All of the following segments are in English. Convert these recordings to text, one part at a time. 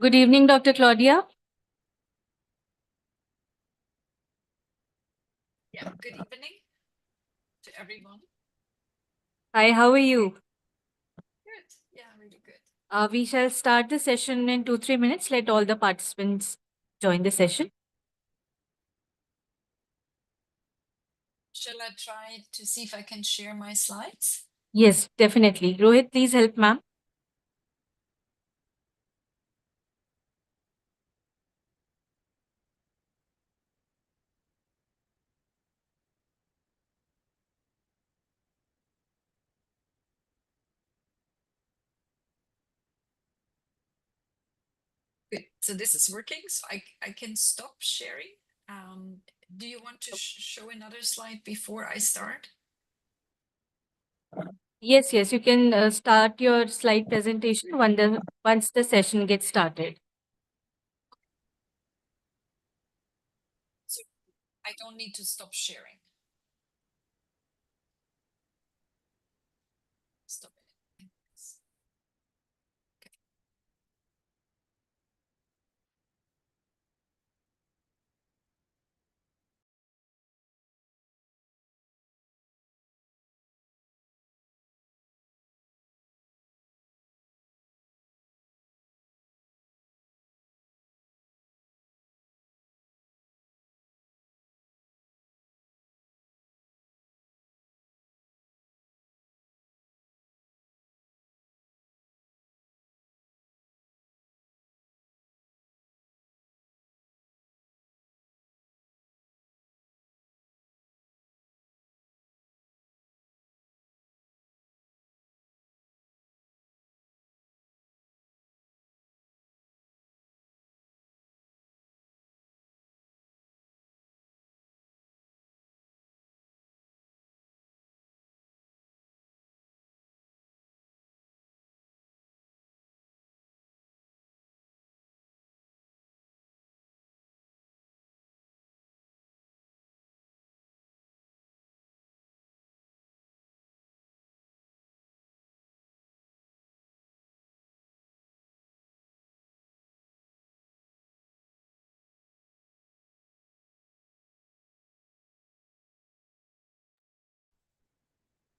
Good evening, Dr. Claudia. Yeah, good evening to everyone. Hi, how are you? Good. Yeah, really good. We shall start the session in 2-3 minutes. Let all the participants join the session. Shall I try to see if I can share my slides? Yes, definitely. Rohit, please help, ma'am. Good. So this is working. So I can stop sharing. Do you want to show another slide before I start? Yes, you can start your slide presentation once the session gets started. So I don't need to stop sharing. Stop it. Okay.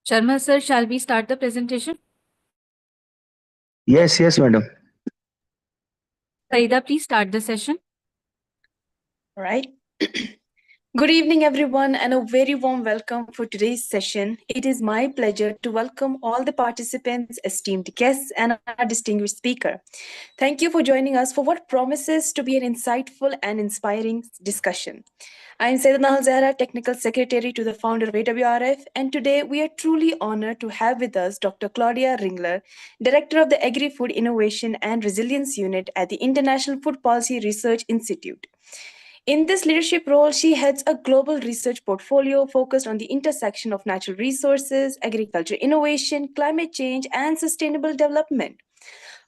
Sharma sir, shall we start the presentation? Yes, madam. Saida, please start the session. All right. Good evening, everyone, and a very warm welcome for today's session. It is my pleasure to welcome all the participants, esteemed guests, and our distinguished speaker. Thank you for joining us for what promises to be an insightful and inspiring discussion. I am Saida Nahal Zahra, Technical Secretary to the founder of AWRF, and today we are truly honored to have with us Dr. Claudia Ringler, Director of the Agri-Food Innovation and Resilience Unit at the International Food Policy Research Institute. In this leadership role, she heads a global research portfolio focused on the intersection of natural resources, agriculture innovation, climate change, and sustainable development.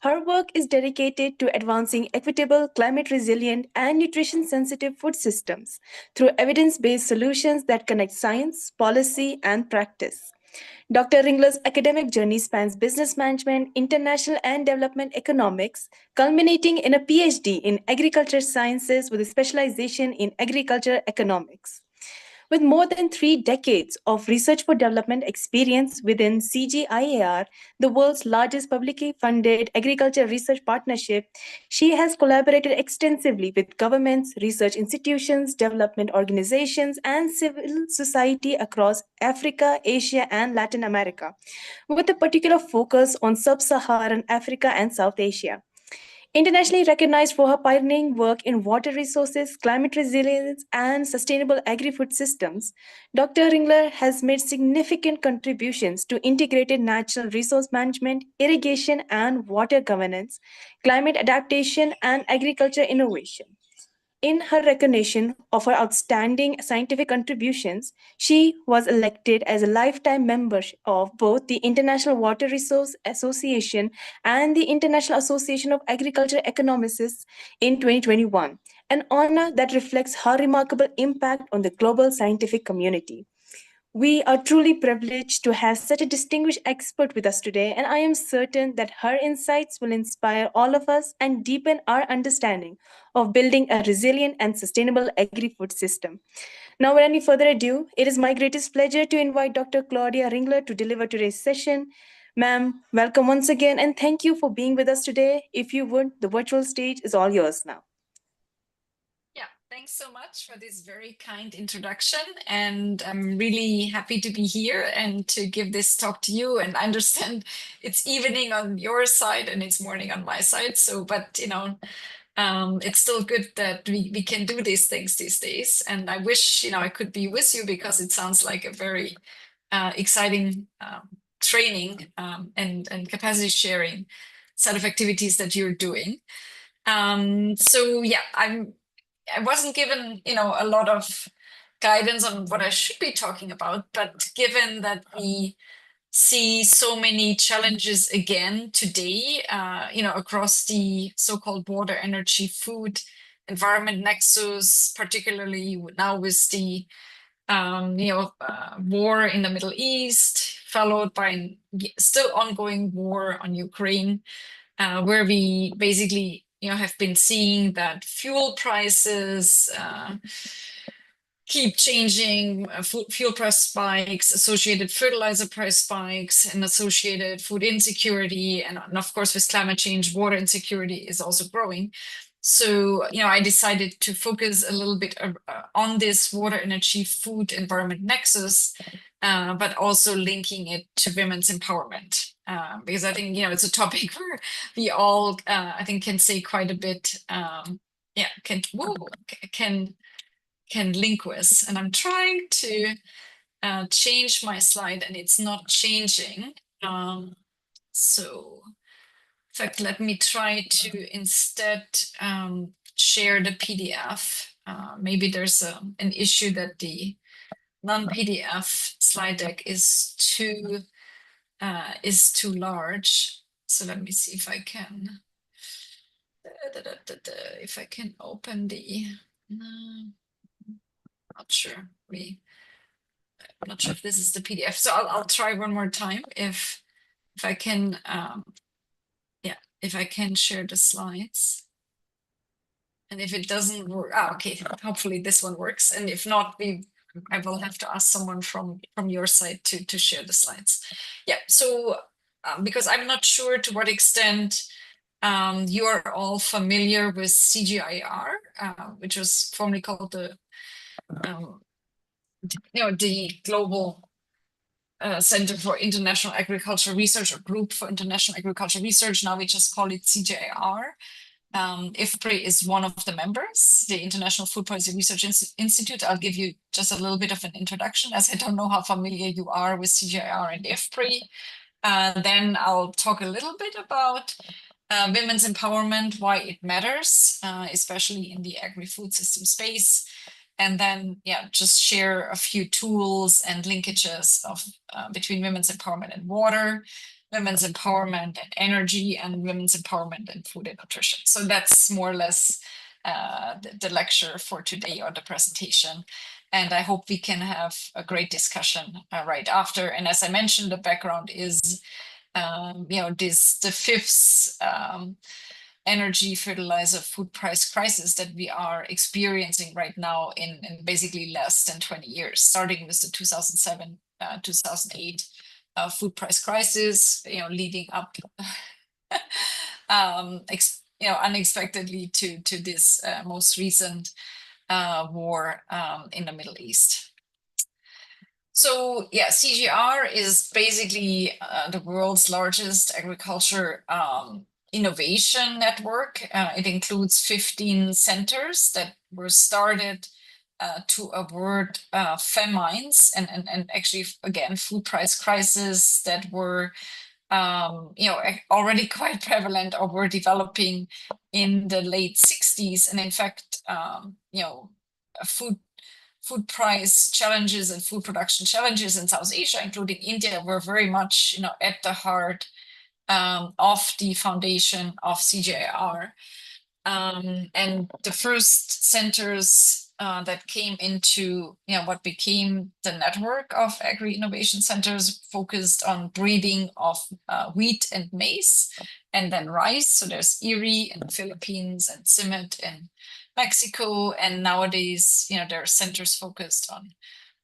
Her work is dedicated to advancing equitable, climate resilient, and nutrition sensitive food systems through evidence based solutions that connect science, policy, and practice. Dr. Ringler's academic journey spans business management, international and development economics, culminating in a PhD in agriculture sciences with a specialization in agriculture economics. With more than 3 decades of research for development experience within CGIAR, the world's largest publicly funded agriculture research partnership, she has collaborated extensively with governments, research institutions, development organizations, and civil society across Africa, Asia, and Latin America, with a particular focus on sub-Saharan Africa and South Asia. Internationally recognized for her pioneering work in water resources, climate resilience, and sustainable agri-food systems, Dr. Ringler has made significant contributions to integrated natural resource management, irrigation and water governance, climate adaptation, and agriculture innovation. In her recognition of her outstanding scientific contributions, she was elected as a lifetime member of both the International Water Resource Association and the International Association of Agriculture Economists in 2021, an honor that reflects her remarkable impact on the global scientific community. We are truly privileged to have such a distinguished expert with us today, and I am certain that her insights will inspire all of us and deepen our understanding of building a resilient and sustainable agri-food system. Now, without any further ado, it is my greatest pleasure to invite Dr. Claudia Ringler to deliver today's session. Ma'am, welcome once again, and thank you for being with us today. If you would, the virtual stage is all yours now. Yeah, thanks so much for this very kind introduction. And I'm really happy to be here and to give this talk to you. And I understand it's evening on your side and it's morning on my side. So, but it's still good that we can do these things these days. And I wish, I could be with you because it sounds like a very exciting training and capacity sharing set of activities that you're doing. So yeah, I wasn't given, a lot of guidance on what I should be talking about, but given that we see so many challenges again today, across the so-called water, energy, food, environment nexus, particularly now with the war in the Middle East, followed by an still ongoing war on Ukraine, where we basically have been seeing that fuel prices keep changing, fuel price spikes, associated fertilizer price spikes, and associated food insecurity, and of course with climate change, water insecurity is also growing. So, I decided to focus a little bit on this water, energy, food, environment nexus, but also linking it to women's empowerment. Because I think, it's a topic where we all, I think, can say quite a bit, can link with. And I'm trying to change my slide and it's not changing. So in fact, let me try to instead share the PDF. Maybe there's an issue that the non-PDF slide deck is too large. So let me see if I can open the. Not sure. I'm not sure if this is the PDF. So I'll try one more time if I can. If I can share the slides. And if it doesn't work, okay, hopefully this one works. And if not, I will have to ask someone from your side to share the slides. Yeah, so because I'm not sure to what extent you are all familiar with CGIAR, which was formerly called the Global Center for International Agricultural Research, or Group for International Agricultural Research. Now we just call it CGIAR. IFPRI is one of the members, the International Food Policy Research Institute. I'll give you just a little bit of an introduction, as I don't know how familiar you are with CGIAR and IFPRI. Then I'll talk a little bit about women's empowerment, why it matters, especially in the agri-food system space. And then, just share a few tools and linkages between women's empowerment and water, women's empowerment and energy, and women's empowerment and food and nutrition. So that's more or less the lecture for today, or the presentation. And I hope we can have a great discussion right after. And as I mentioned, the background is, the fifth energy, fertilizer, food price crisis that we are experiencing right now in basically less than 20 years, starting with the 2007, 2008 food price crisis, leading up, unexpectedly to this most recent war in the Middle East. So yeah, CGR is basically the world's largest agriculture innovation network. It includes 15 centers that were started to avert famines and actually, again, food price crises that were already quite prevalent or were developing in the late 60s. And in fact, food price challenges and food production challenges in South Asia, including India, were very much at the heart of the foundation of CGIAR. And the first centers that came into what became the network of agri-innovation centers focused on breeding of wheat and maize, and then rice. So there's Erie in the Philippines and Simit in Mexico. And nowadays, there are centers focused on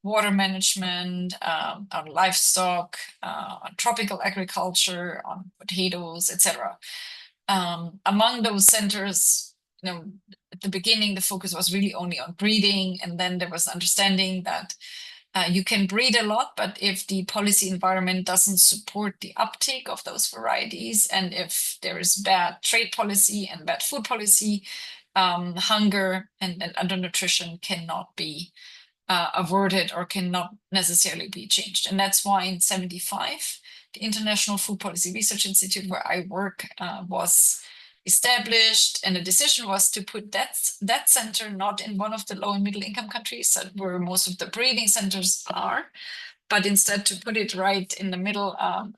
water management, on livestock, on tropical agriculture, on potatoes, etc. Among those centers, at the beginning, the focus was really only on breeding, and then there was understanding that you can breed a lot, but if the policy environment doesn't support the uptake of those varieties, and if there is bad trade policy and bad food policy, hunger and undernutrition cannot be averted or cannot necessarily be changed. And that's why in 1975, the International Food Policy Research Institute, where I work, was established, and the decision was to put that center not in one of the low and middle income countries where most of the breeding centers are, but instead to put it right in the middle of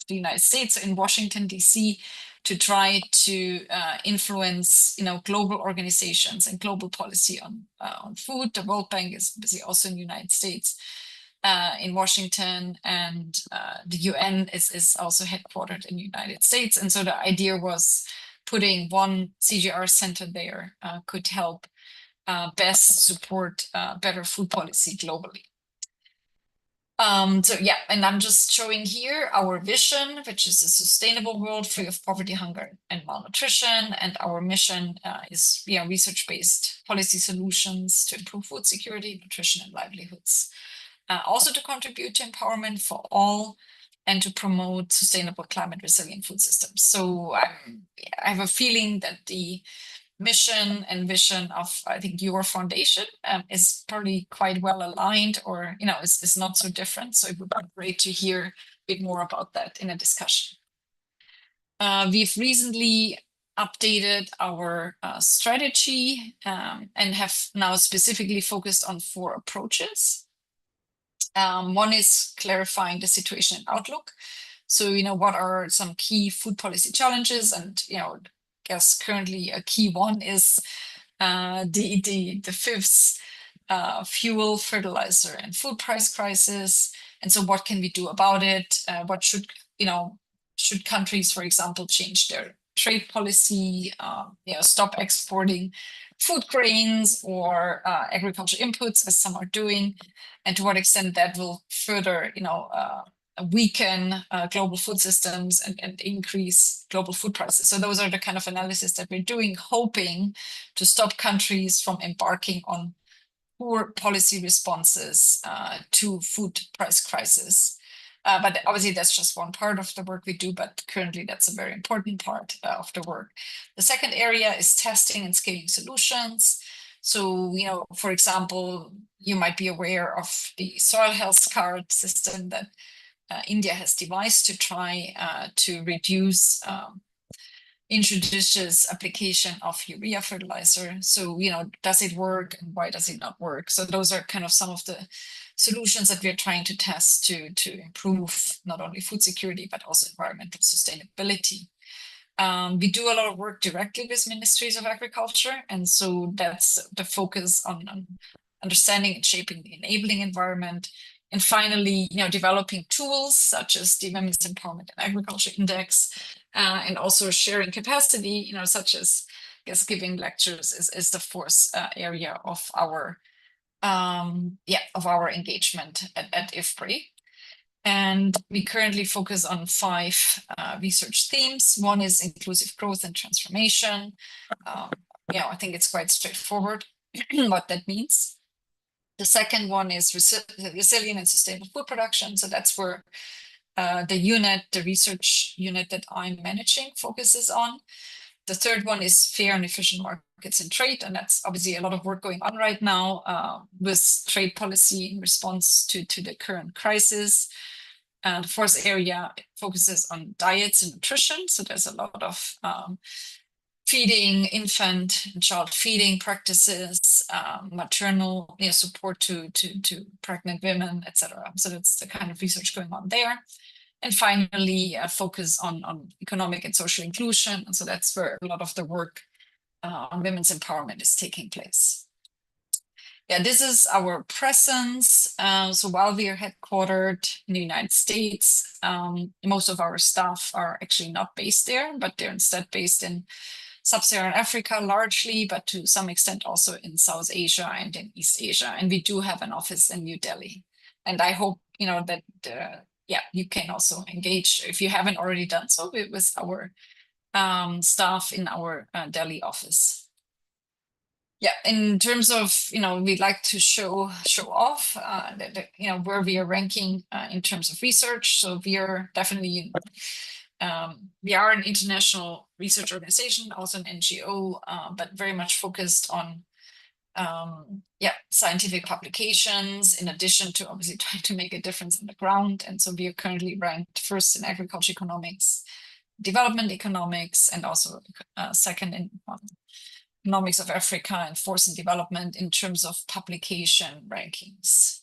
the United States, in Washington, D.C., to try to influence, global organizations and global policy on food. The World Bank is busy also in the United States, in Washington, and the UN is also headquartered in the United States. And so the idea was putting one CGR center there could help best support better food policy globally. So yeah, and I'm just showing here our vision, which is a sustainable world free of poverty, hunger, and malnutrition. And our mission is research-based policy solutions to improve food security, nutrition, and livelihoods. Also to contribute to empowerment for all and to promote sustainable climate resilient food systems. So I have a feeling that the mission and vision of, I think, your foundation is probably quite well aligned, or is not so different. So it would be great to hear a bit more about that in a discussion. We've recently updated our strategy and have now specifically focused on 4 approaches. One is clarifying the situation and outlook. So, what are some key food policy challenges? And, guess currently a key one is the fifth fuel, fertilizer, and food price crisis. And so what can we do about it? What should countries, for example, change their trade policy, stop exporting food grains or agriculture inputs, as some are doing, and to what extent that will further, weaken global food systems and increase global food prices. So those are the kind of analysis that we're doing, hoping to stop countries from embarking on poor policy responses to food price crisis. But obviously that's just one part of the work we do, but currently that's a very important part of the work. The second area is testing and scaling solutions. So, for example, you might be aware of the soil health card system that India has devised to try to reduce injudicious application of urea fertilizer. So, does it work and why does it not work? So those are kind of some of the solutions that we're trying to test to improve not only food security, but also environmental sustainability. We do a lot of work directly with ministries of agriculture. And so that's the focus on understanding and shaping the enabling environment. And finally, developing tools such as the Women's Empowerment and Agriculture Index, and also sharing capacity, such as, I guess, giving lectures is the fourth area of our engagement at IFPRI. And we currently focus on 5 research themes. One is inclusive growth and transformation. I think it's quite straightforward what that means. The second one is resilient and sustainable food production. So that's where the research unit that I'm managing focuses on. The third one is fair and efficient markets and trade. And that's obviously a lot of work going on right now with trade policy in response to the current crisis. The fourth area focuses on diets and nutrition. So there's a lot of feeding, infant and child feeding practices, maternal support to pregnant women, etc. So that's the kind of research going on there. And finally, a focus on economic and social inclusion. And so that's where a lot of the work on women's empowerment is taking place. Yeah, this is our presence. So while we are headquartered in the United States, most of our staff are actually not based there, but they're instead based in Sub-Saharan Africa largely, but to some extent also in South Asia and in East Asia. And we do have an office in New Delhi. And I hope, that, you can also engage, if you haven't already done so, with our staff in our Delhi office. Yeah, in terms of, we'd like to show off where we are ranking in terms of research. So we are definitely we are an international research organization, also an NGO, but very much focused on scientific publications, in addition to obviously trying to make a difference on the ground. And so we are currently ranked first in agriculture economics, development economics, and also second in economics of Africa and fourth in development in terms of publication rankings.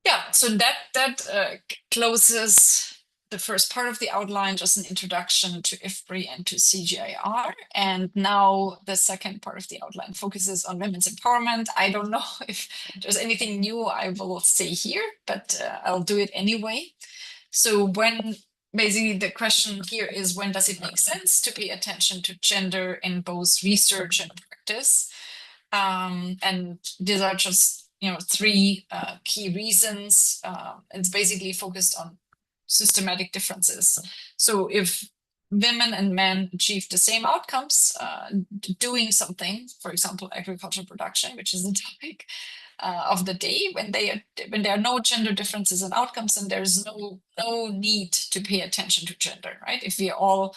Yeah, so that closes the first part of the outline, just an introduction to IFPRI and to CGIAR. And now the second part of the outline focuses on women's empowerment. I don't know if there's anything new I will say here, but I'll do it anyway. So basically the question here is, when does it make sense to pay attention to gender in both research and practice? And these are just three key reasons. It's basically focused on systematic differences. So if women and men achieve the same outcomes doing something, for example, agricultural production, which is the topic of the day, when there are no gender differences in outcomes, and there's no need to pay attention to gender, right? If we all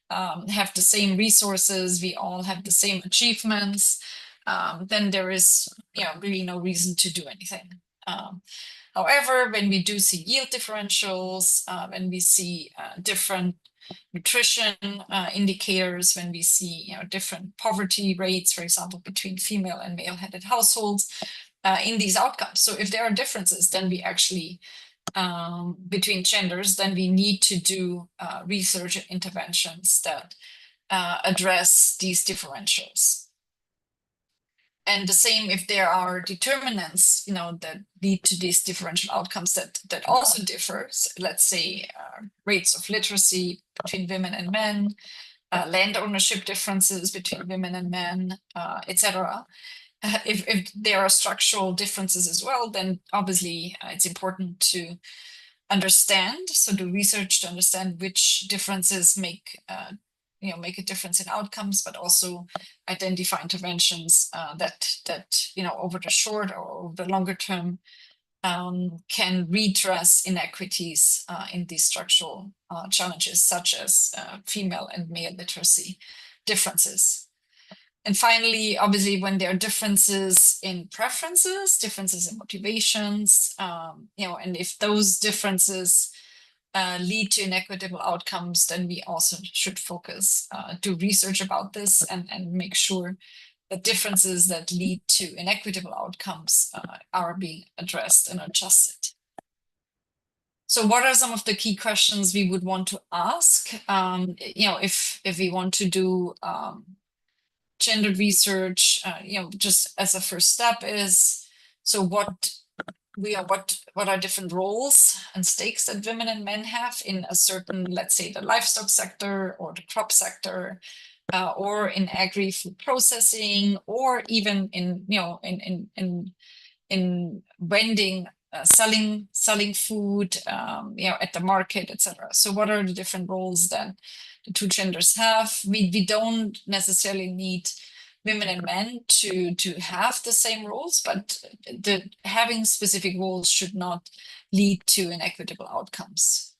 have the same resources, we all have the same achievements, then there is really no reason to do anything. However, when we do see yield differentials, when we see different nutrition indicators, when we see different poverty rates, for example, between female and male-headed households in these outcomes. So if there are differences, then we actually between genders, then we need to do research and interventions that address these differentials. And the same if there are determinants, that lead to these differential outcomes that also differ. So let's say rates of literacy between women and men, land ownership differences between women and men, etc. If there are structural differences as well, then obviously it's important to understand. So do research to understand which differences make a difference in outcomes, but also identify interventions that over the short or over the longer term can redress inequities in these structural challenges, such as female and male literacy differences. And finally, obviously, when there are differences in preferences, differences in motivations, and if those differences lead to inequitable outcomes, then we also should focus, do research about this and make sure that differences that lead to inequitable outcomes are being addressed and adjusted. So what are some of the key questions we would want to ask? If we want to do gendered research, just as a first step is, so what are different roles and stakes that women and men have in a certain, let's say, the livestock sector or the crop sector, or in agri-food processing, or even in vending, selling food, at the market, etc. So what are the different roles that the two genders have? We don't necessarily need women and men to have the same roles, but having specific roles should not lead to inequitable outcomes.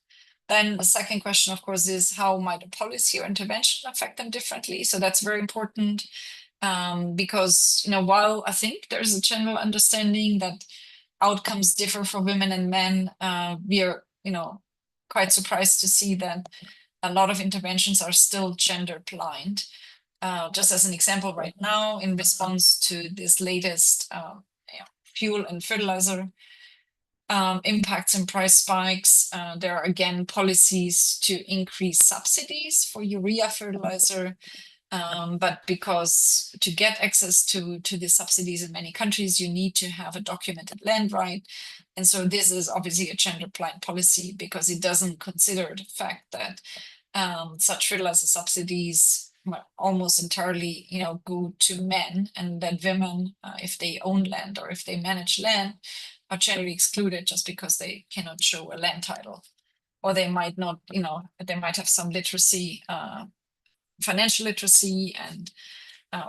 Then the second question, of course, is how might a policy or intervention affect them differently? So that's very important, because while I think there's a general understanding that outcomes differ for women and men, we are quite surprised to see that a lot of interventions are still gender blind. Just as an example, right now, in response to this latest fuel and fertilizer impacts and price spikes, there are again policies to increase subsidies for urea fertilizer, But because to get access to the subsidies in many countries, you need to have a documented land right. And so this is obviously a gender blind policy because it doesn't consider the fact that such fertilizer subsidies almost entirely, go to men, and that women, if they own land or if they manage land, are generally excluded just because they cannot show a land title, or they might not, they might have some literacy, financial literacy and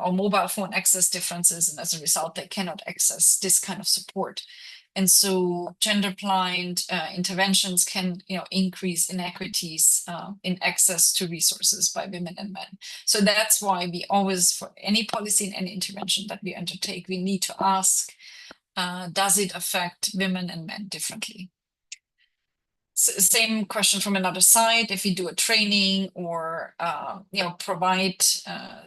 or mobile phone access differences, and as a result they cannot access this kind of support. And so gender blind interventions can increase inequities in access to resources by women and men. So that's why we always, for any policy and any intervention that we undertake, we need to ask, does it affect women and men differently? Same question from another side. If we do a training or provide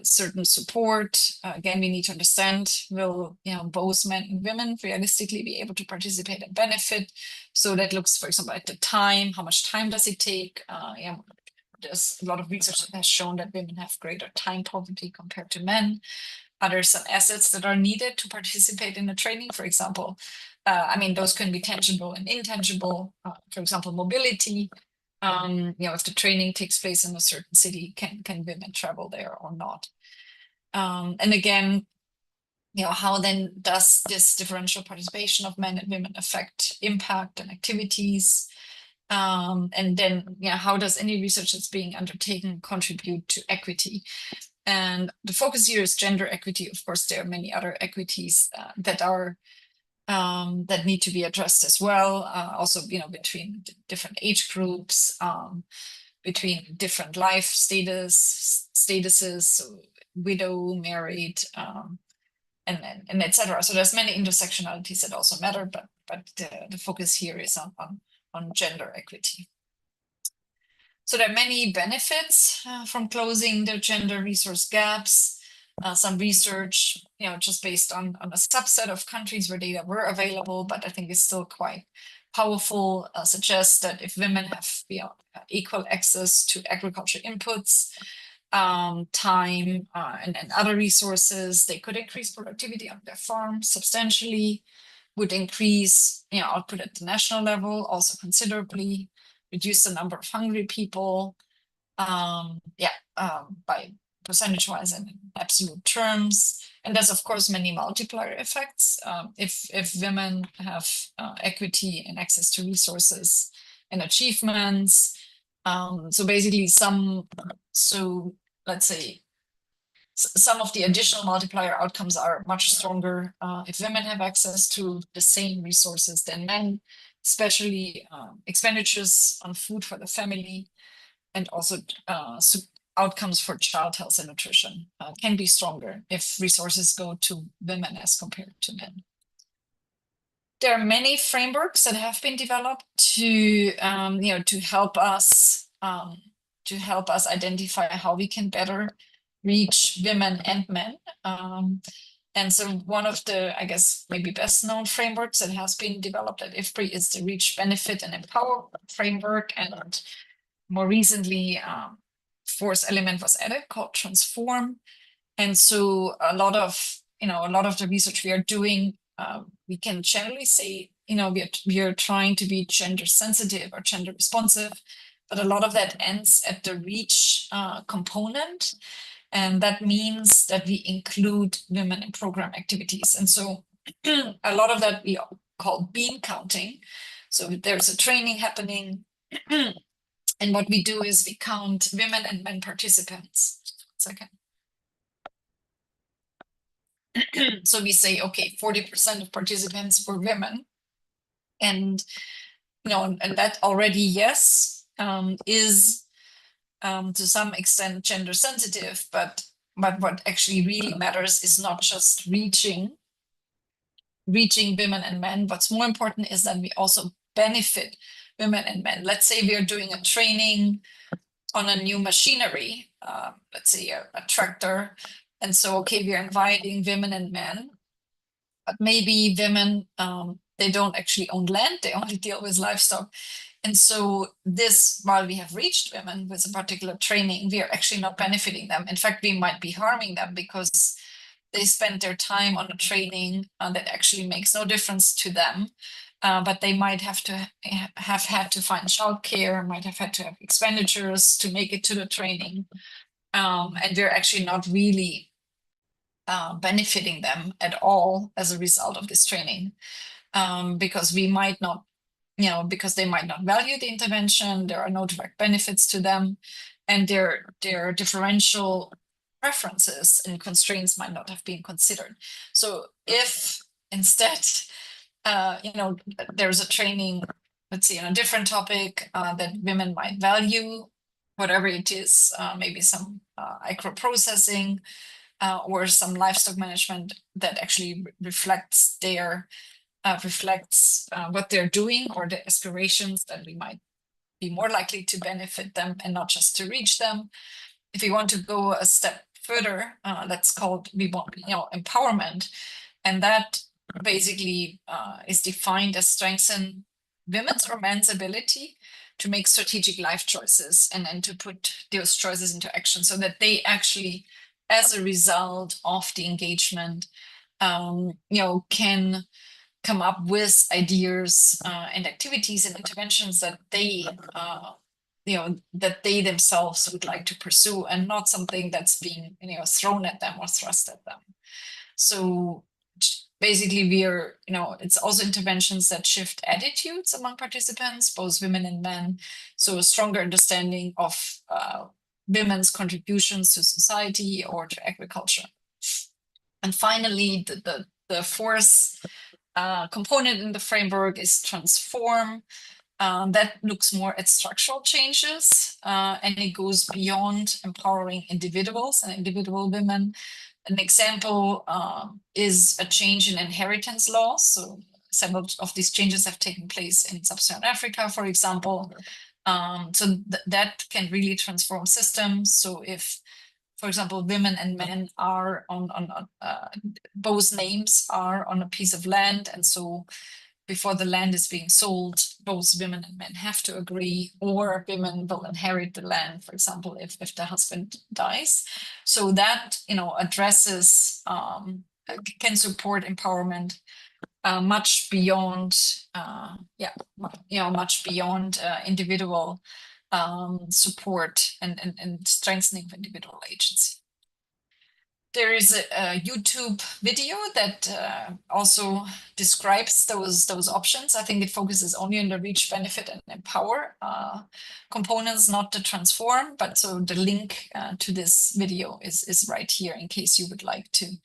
certain support, again, we need to understand, will both men and women realistically be able to participate and benefit? So that looks, for example, at the time. How much time does it take? There's a lot of research that has shown that women have greater time poverty compared to men. Are there some assets that are needed to participate in the training? For example, those can be tangible and intangible. For example, mobility. If the training takes place in a certain city, can women travel there or not? And again, how then does this differential participation of men and women affect impact and activities? And then, how does any research that's being undertaken contribute to equity? And the focus here is gender equity. Of course, there are many other equities that are that need to be addressed as well. Also, between different age groups, between different life statuses, so widow, married, and etc. So there's many intersectionalities that also matter, but the focus here is on gender equity. So there are many benefits from closing the gender resource gaps. Some research, just based on a subset of countries where data were available, but I think it's still quite powerful, suggests that if women have equal access to agriculture inputs, time, and other resources, they could increase productivity on their farm substantially, would increase output at the national level also considerably, reduce the number of hungry people, by percentage-wise and in absolute terms. And there's, of course, many multiplier effects. If women have equity and access to resources and achievements, so basically let's say some of the additional multiplier outcomes are much stronger if women have access to the same resources than men, especially expenditures on food for the family, and also outcomes for child health and nutrition can be stronger if resources go to women as compared to men. There are many frameworks that have been developed to help us identify how we can better reach women and men. And so one of the, I guess, maybe best known frameworks that has been developed at IFPRI is the Reach, Benefit, and Empower framework. And more recently, fourth element was added called Transform. And so a lot of the research we are doing, we can generally say, we are trying to be gender sensitive or gender responsive, but a lot of that ends at the reach component. And that means that we include women in program activities. And so a lot of that we call bean counting. So there's a training happening. And what we do is we count women and men participants. 1 second. So we say, okay, 40% of participants were women. And, and that already, yes, is to some extent gender sensitive, but what actually really matters is not just reaching women and men. What's more important is that we also benefit women and men. Let's say we are doing a training on a new machinery, let's say a tractor. And so, okay, we are inviting women and men, but maybe women, they don't actually own land, they only deal with livestock. And so this, while we have reached women with a particular training, we are actually not benefiting them. In fact, we might be harming them because they spend their time on a training that actually makes no difference to them. But they might have had to find childcare, might have had to have expenditures to make it to the training. And we're actually not really benefiting them at all as a result of this training, because we might not, because they might not value the intervention, there are no direct benefits to them, and their differential preferences and constraints might not have been considered. So if instead, there's a training, let's say on a different topic that women might value, whatever it is, maybe some agro-processing or some livestock management that actually reflects what they're doing or the aspirations, that we might be more likely to benefit them and not just to reach them. If we want to go a step further, that's called empowerment, and that basically is defined as strengthen women's or men's ability to make strategic life choices and then to put those choices into action, so that they actually, as a result of the engagement, can come up with ideas and activities and interventions that they themselves would like to pursue, and not something that's being thrown at them or thrust at them. So basically it's also interventions that shift attitudes among participants, both women and men, so a stronger understanding of women's contributions to society or to agriculture. And finally, the fourth component in the framework is transform. That looks more at structural changes, and it goes beyond empowering individuals and individual women. An example is a change in inheritance laws. So several of these changes have taken place in Sub-Saharan Africa, for example. So that can really transform systems. So if, for example, women and men are on both names are on a piece of land, and so before the land is being sold, both women and men have to agree, or women will inherit the land, for example, if the husband dies. So that addresses, can support empowerment much beyond much beyond individual support and strengthening of individual agency. There is a YouTube video that also describes those options. I think it focuses only on the reach, benefit, and empower components, not the transform. But so the link to this video is right here in case you would like to,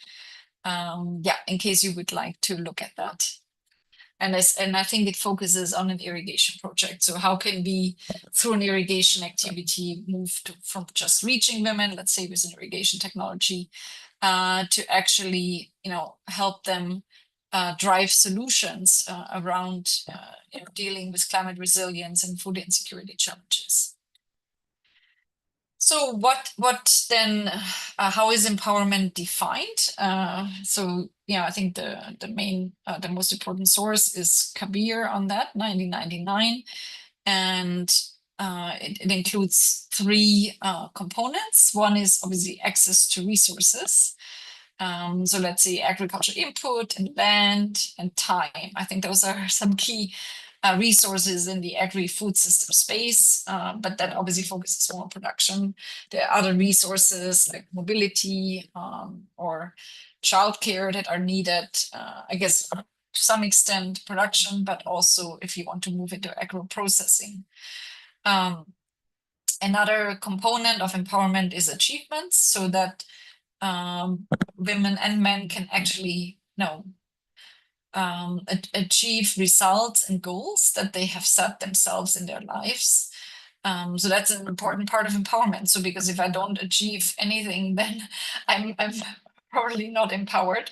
look at that. And I think it focuses on an irrigation project. So how can we, through an irrigation activity, move from just reaching women, let's say with an irrigation technology, to actually, help them drive solutions around dealing with climate resilience and food insecurity challenges. So what then, how is empowerment defined? So, I think the most important source is Kabir on that, 1999. And it includes three components. One is obviously access to resources. So let's say agriculture input and land and time. I think those are some key resources in the agri-food system space, but that obviously focuses more on production. There are other resources like mobility or childcare that are needed, I guess, to some extent production, but also if you want to move into agro-processing. Another component of empowerment is achievements, so that women and men can actually achieve results and goals that they have set themselves in their lives. So that's an important part of empowerment. So because if I don't achieve anything, then I'm probably not empowered.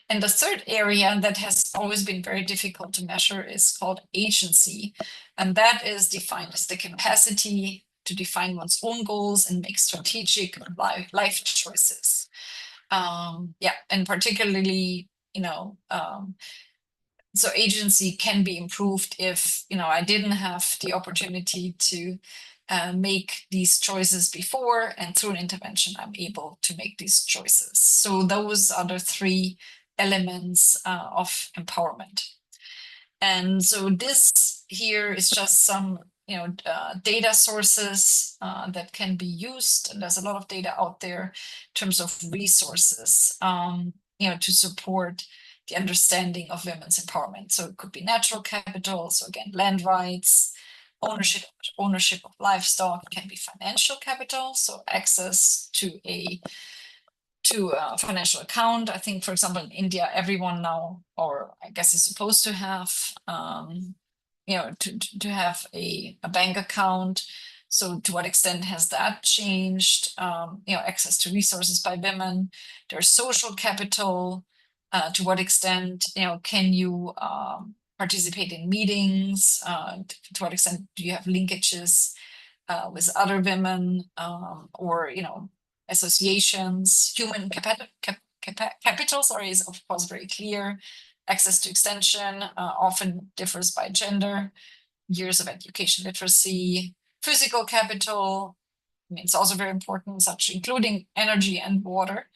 And the third area that has always been very difficult to measure is called agency. And that is defined as the capacity to define one's own goals and make strategic life choices. And particularly, So agency can be improved if, I didn't have the opportunity to make these choices before, and through an intervention, I'm able to make these choices. So those are the three elements of empowerment. And so this here is just some, data sources that can be used. And there's a lot of data out there in terms of resources, to support the understanding of women's empowerment. So it could be natural capital, so again, land rights, ownership of livestock. It can be financial capital, so access to a financial account. I think, for example, in India, everyone now, or I guess is supposed to have, to have a bank account. So to what extent has that changed? Access to resources by women. There's social capital. To what extent, can you participate in meetings? To what extent do you have linkages with other women, or associations? Human capital, sorry, is of course very clear. Access to extension often differs by gender. Years of education literacy. Physical capital, it's also very important, such including energy and water.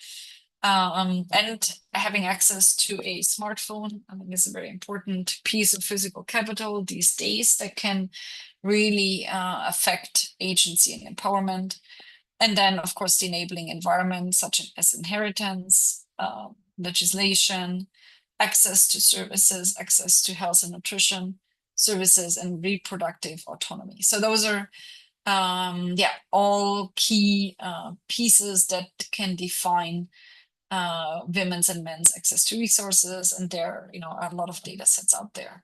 And having access to a smartphone, I think, is a very important piece of physical capital these days that can really affect agency and empowerment. And then, of course, the enabling environment, such as inheritance, legislation, access to services, access to health and nutrition services, and reproductive autonomy. So those are, all key pieces that can define women's and men's access to resources. And there, are a lot of data sets out there.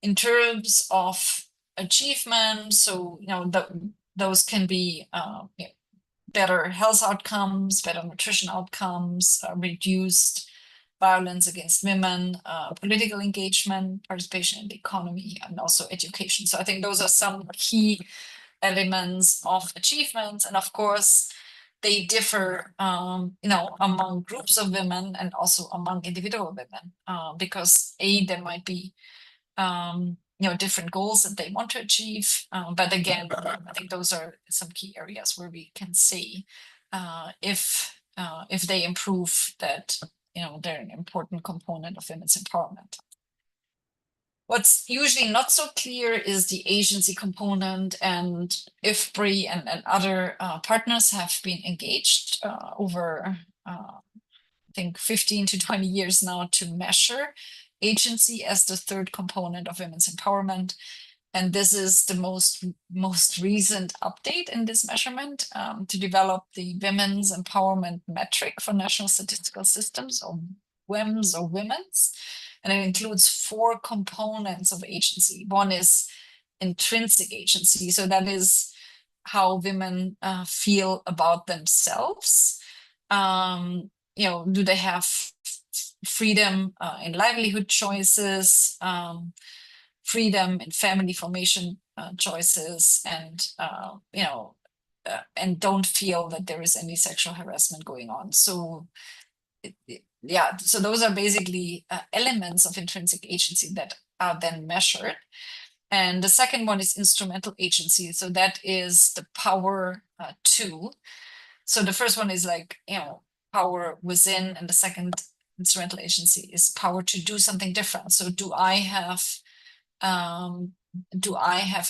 In terms of achievement, so, those can be better health outcomes, better nutrition outcomes, reduced violence against women, political engagement, participation in the economy, and also education. So I think those are some key elements of achievements. And of course, they differ, among groups of women and also among individual women, because there might be, different goals that they want to achieve. But again, I think those are some key areas where we can see if they improve, that, they're an important component of women's empowerment. What's usually not so clear is the agency component, and IFPRI and other partners have been engaged over, I think, 15 to 20 years now to measure agency as the third component of women's empowerment. And this is the most recent update in this measurement, to develop the Women's Empowerment Metric for National Statistical Systems, or WEMS, or Women's. And it includes 4 components of agency. One is intrinsic agency. So that is how women feel about themselves. Do they have freedom in livelihood choices, freedom in family formation choices, and and don't feel that there is any sexual harassment going on. So so those are basically elements of intrinsic agency that are then measured. And the second one is instrumental agency. So that is the power to. So the first one is like, power within, and the second, instrumental agency, is power to do something different. So do I have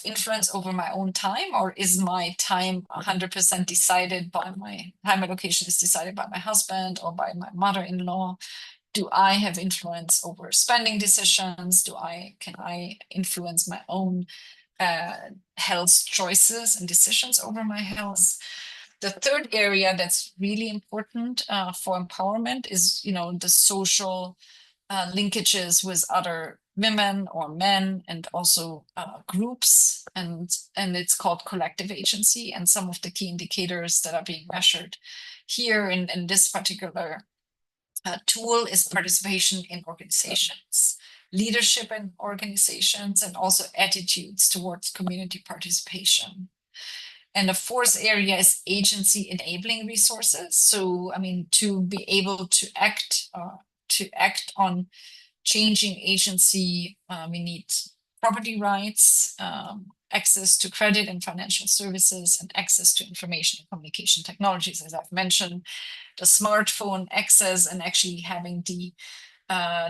influence over my own time, or is my time 100% decided by my time allocation is decided by my husband or by my mother-in-law? Do I have influence over spending decisions? Can I influence my own health choices and decisions over my health? The third area that's really important for empowerment is, the social linkages with other women or men, and also groups, and it's called collective agency. And some of the key indicators that are being measured here in this particular tool is participation in organizations, leadership in organizations, and also attitudes towards community participation. And the fourth area is agency enabling resources. So, to be able to act on changing agency, we need property rights, access to credit and financial services, and access to information and communication technologies, as I've mentioned, the smartphone access, and actually having the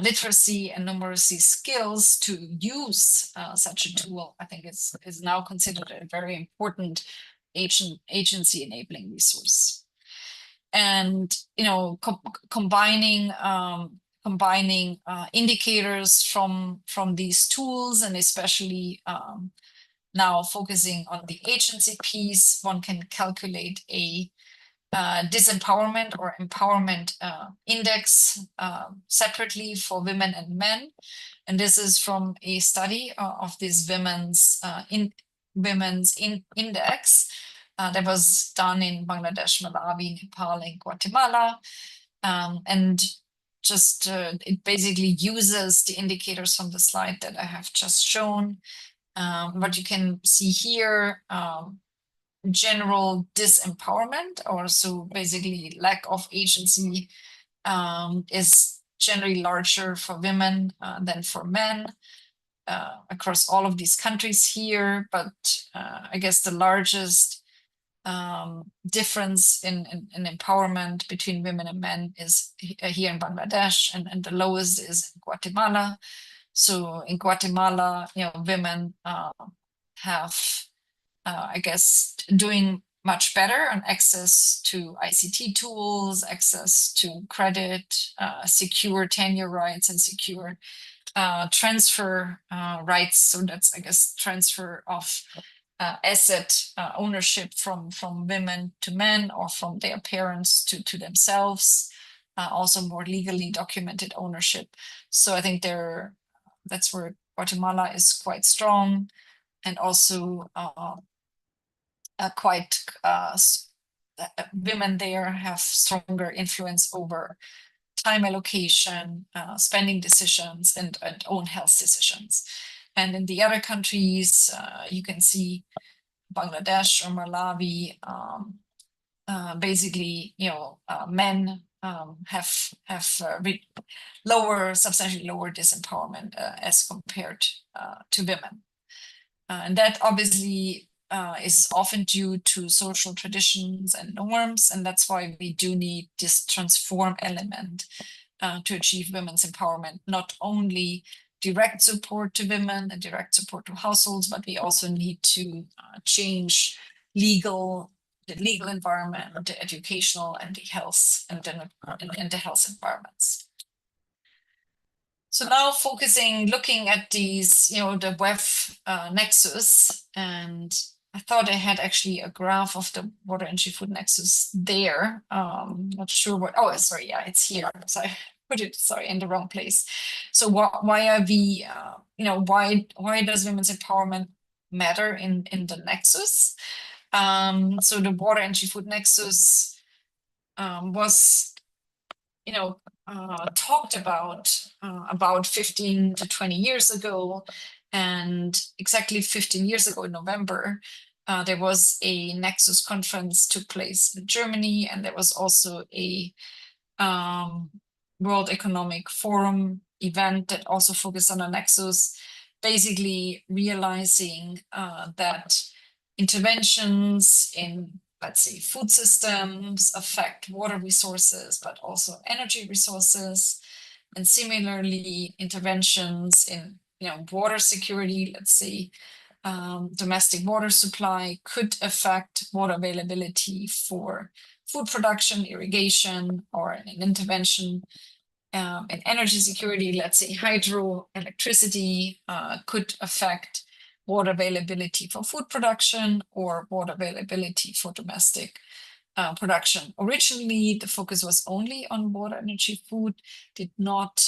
literacy and numeracy skills to use such a tool, I think is now considered a very important agency enabling resource. And combining indicators from these tools, and especially now focusing on the agency piece, one can calculate a disempowerment or empowerment index separately for women and men. And this is from a study of this women's index that was done in Bangladesh, Malawi, Nepal, and Guatemala. And just it basically uses the indicators from the slide that I have just shown. What you can see here, general disempowerment, or so basically lack of agency, is generally larger for women than for men across all of these countries here. But I guess the largest difference in empowerment between women and men is here in Bangladesh, and the lowest is in Guatemala. So in Guatemala, women have I guess doing much better on access to ICT tools, access to credit, secure tenure rights, and secure transfer rights. So that's, I guess, transfer of asset ownership from women to men, or from their parents to themselves. Also more legally documented ownership. So I think that's where Guatemala is quite strong, and also women there have stronger influence over time allocation, spending decisions, and own health decisions. And in the other countries, you can see Bangladesh or Malawi, basically, men have substantially lower disempowerment as compared to women. And that obviously is often due to social traditions and norms, and that's why we do need this transform element to achieve women's empowerment. Not only direct support to women and direct support to households, but we also need to change the legal environment, the educational, and the health, and the health environments. So now looking at these, the WEF nexus, and I thought I had actually a graph of the water, energy, food nexus there. Not sure what, oh, sorry, yeah, it's here. So I put it, sorry, in the wrong place. So why are we, why does women's empowerment matter in the nexus? So the water, energy, food nexus was, talked about 15 to 20 years ago. And exactly 15 years ago in November, there was a Nexus conference took place in Germany, and there was also a World Economic Forum event that also focused on a Nexus, basically realizing that interventions in, let's say, food systems affect water resources, but also energy resources. And similarly, interventions in water security, let's say, domestic water supply, could affect water availability for food production, irrigation, or an intervention in energy security, let's say hydroelectricity, could affect water availability for food production or water availability for domestic production. Originally, the focus was only on water, energy, food, did not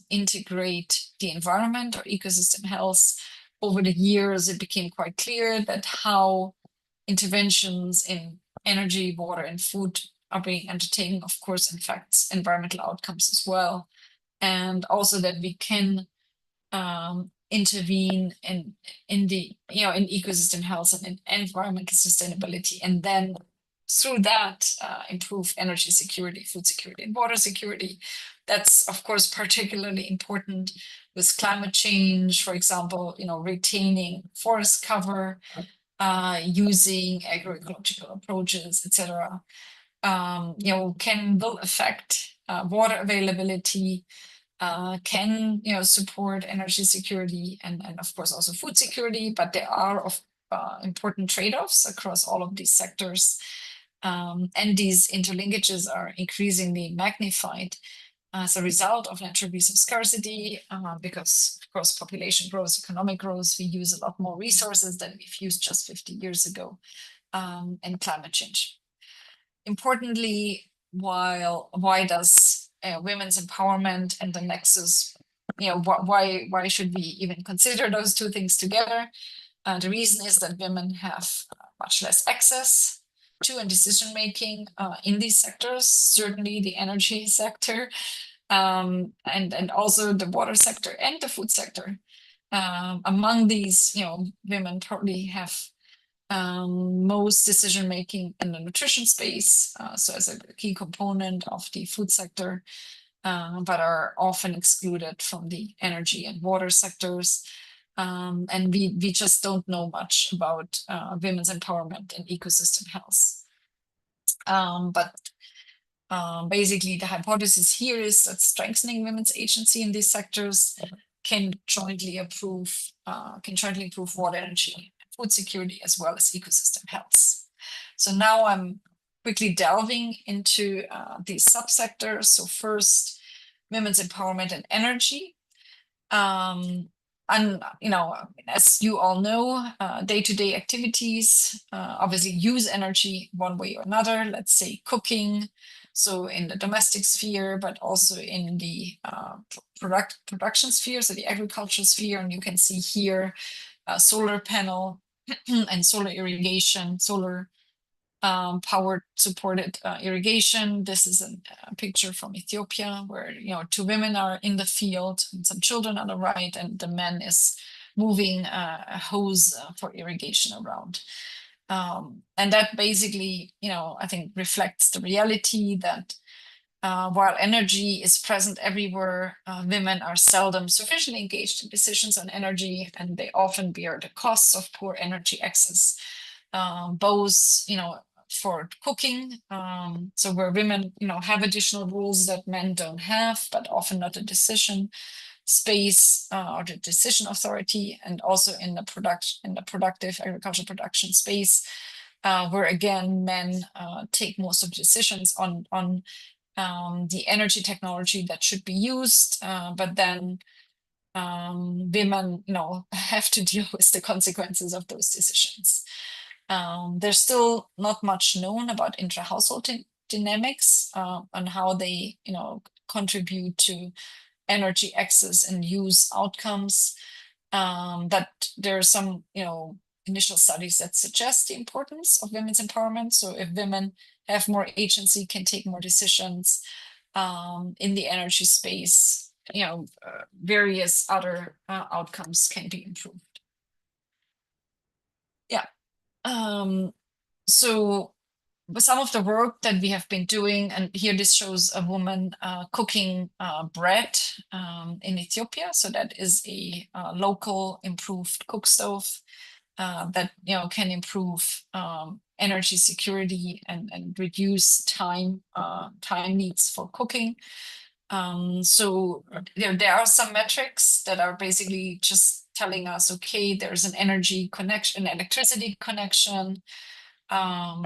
integrate the environment or ecosystem health. Over the years, it became quite clear that how interventions in energy, water, and food are being undertaken, of course, affects environmental outcomes as well. And also that we can intervene in ecosystem health and in environmental sustainability, and then through that improve energy security, food security, and water security, That's, of course, particularly important with climate change, for example, retaining forest cover, using agroecological approaches, etc. Will affect water availability, can support energy security and of course also food security, but there are important trade-offs across all of these sectors, and these interlinkages are increasingly magnified as a result of natural resource scarcity, because of course population growth, economic growth, we use a lot more resources than we've used just 50 years ago, and climate change. Importantly, why does women's empowerment and the nexus, why should we even consider those two things together? The reason is that women have much less access to and decision making in these sectors, certainly the energy sector, and also the water sector and the food sector. Among these, women probably have most decision making in the nutrition space, so as a key component of the food sector, but are often excluded from the energy and water sectors. And we just don't know much about women's empowerment and ecosystem health. But basically, the hypothesis here is that strengthening women's agency in these sectors can jointly improve water, energy, food security, as well as ecosystem health. So now I'm quickly delving into these subsectors. So first, women's empowerment and energy. And as you all know, day-to-day activities obviously use energy one way or another. Let's say cooking, so in the domestic sphere, but also in the production sphere, so the agricultural sphere. And you can see here solar panel and solar irrigation, solar powered supported irrigation. This is a picture from Ethiopia where two women are in the field and some children on the right, and the man is moving a hose for irrigation around. And that basically, I think reflects the reality that while energy is present everywhere, women are seldom sufficiently engaged in decisions on energy, and they often bear the costs of poor energy access, both, for cooking, so where women, have additional rules that men don't have, but often not a decision space or the decision authority, and also in the productive agricultural production space, where again men take most of the decisions on the energy technology that should be used, but then women, have to deal with the consequences of those decisions. There's still not much known about intra-household dynamics on how they, contribute to energy access and use outcomes. But there are some, initial studies that suggest the importance of women's empowerment. So if women have more agency, can take more decisions in the energy space, various other outcomes can be improved. Yeah. So some of the work that we have been doing, and here this shows a woman cooking bread in Ethiopia. So that is a local improved cook stove that can improve energy security and reduce time needs for cooking. So there are some metrics that are basically just telling us, okay, there's an energy connection, electricity connection, or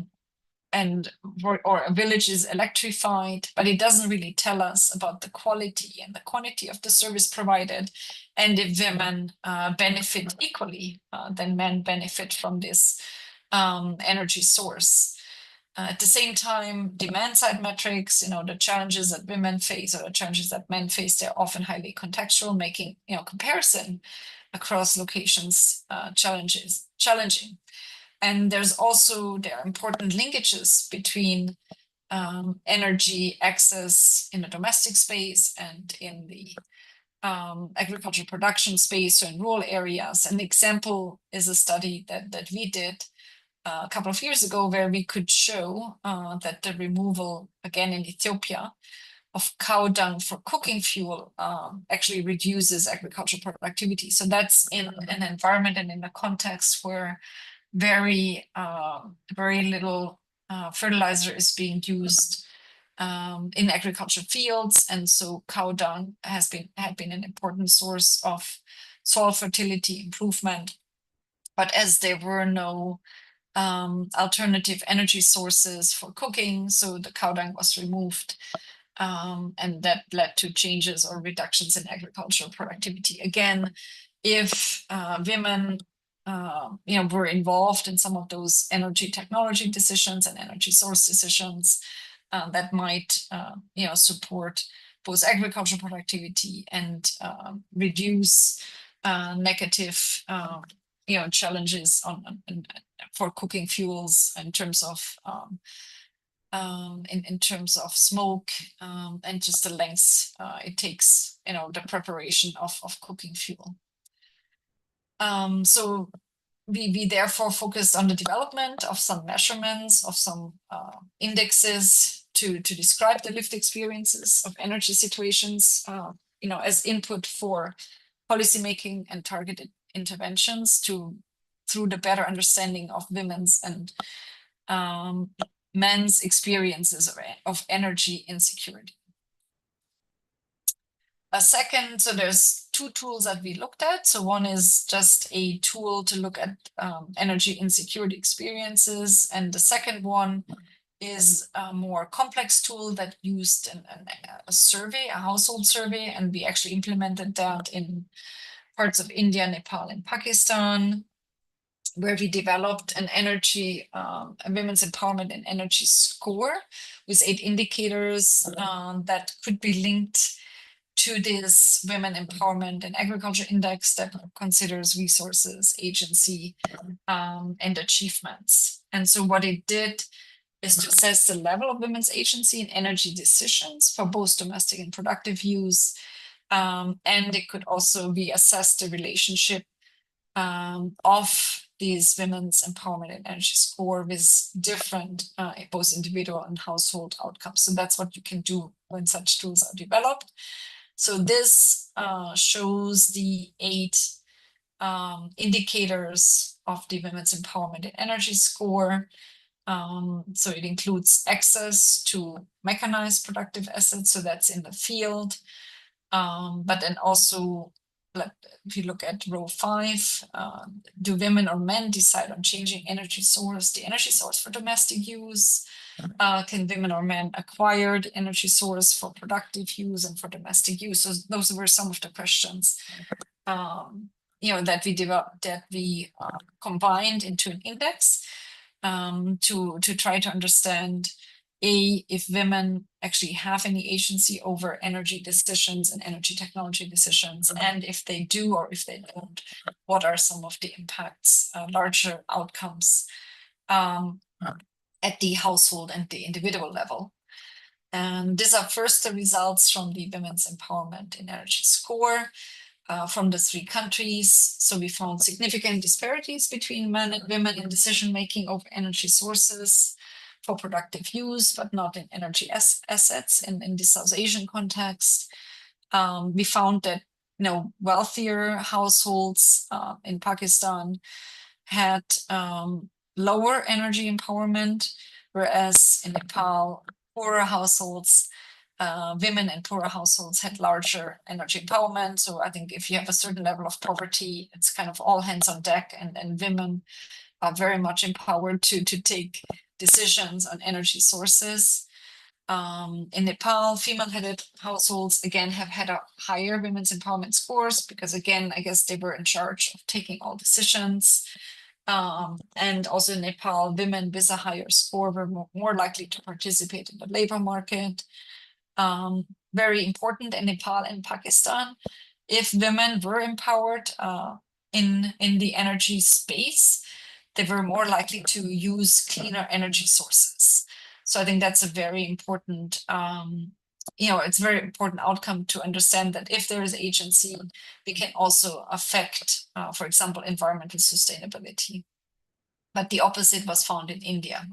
a village is electrified, but it doesn't really tell us about the quality and the quantity of the service provided, and if women benefit equally than men benefit from this energy source. At the same time, demand side metrics, the challenges that women face or the challenges that men face, they're often highly contextual, making comparison across locations challenging. And there are important linkages between energy access in the domestic space and in the agricultural production space, so in rural areas. An example is a study that we did a couple of years ago, where we could show that the removal, again in Ethiopia, of cow dung for cooking fuel actually reduces agricultural productivity. So that's in an environment and in a context where very little fertilizer is being used in agricultural fields, and so cow dung had been an important source of soil fertility improvement. But as there were no alternative energy sources for cooking, so the cow dung was removed, and that led to changes or reductions in agricultural productivity. Again, if women were involved in some of those energy technology decisions and energy source decisions, that might support both agricultural productivity and reduce negative challenges for cooking fuels in terms of smoke and just the length it takes, the preparation of cooking fuel. So we therefore focused on the development of some measurements, of some indexes to describe the lived experiences of energy situations, as input for policymaking and targeted interventions through the better understanding of women's and men's experiences of energy insecurity. So there's two tools that we looked at. So one is just a tool to look at energy insecurity experiences. And the second one is a more complex tool that used a survey, a household survey. And we actually implemented that in parts of India, Nepal, and Pakistan, where we developed an energy, a women's empowerment and energy score with 8 indicators that could be linked to this Women Empowerment and Agriculture Index that considers resources, agency, and achievements. And so what it did is to assess the level of women's agency in energy decisions for both domestic and productive use. And it could also reassess the relationship of these women's empowerment and energy score with different both individual and household outcomes. So that's what you can do when such tools are developed. So this shows the 8 indicators of the women's empowerment and energy score. So it includes access to mechanized productive assets, so that's in the field. But then also, if you look at row 5, do women or men decide on changing energy source, the energy source for domestic use? Can women or men acquire the energy source for productive use and for domestic use? So those were some of the questions that we developed, that we combined into an index to try to understand if women actually have any agency over energy decisions and energy technology decisions, and if they do or if they don't, what are some of the impacts, larger outcomes at the household and the individual level. And these are first the results from the Women's Empowerment and Energy Score from the 3 countries. So we found significant disparities between men and women in decision-making over energy sources for productive use, but not in energy assets in the South Asian context. We found that wealthier households in Pakistan had lower energy empowerment, whereas in Nepal, poorer households, women in poorer households had larger energy empowerment. So I think if you have a certain level of poverty, it's kind of all hands on deck, and women are very much empowered to take decisions on energy sources. In Nepal, female-headed households, again, have had a higher women's empowerment scores because, again, I guess they were in charge of taking all decisions. And also in Nepal, women with a higher score were more likely to participate in the labor market. Very important in Nepal and Pakistan, if women were empowered in the energy space, they were more likely to use cleaner energy sources. So I think that's a very important, it's a very important outcome to understand that if there is agency, we can also affect, for example, environmental sustainability. But the opposite was found in India.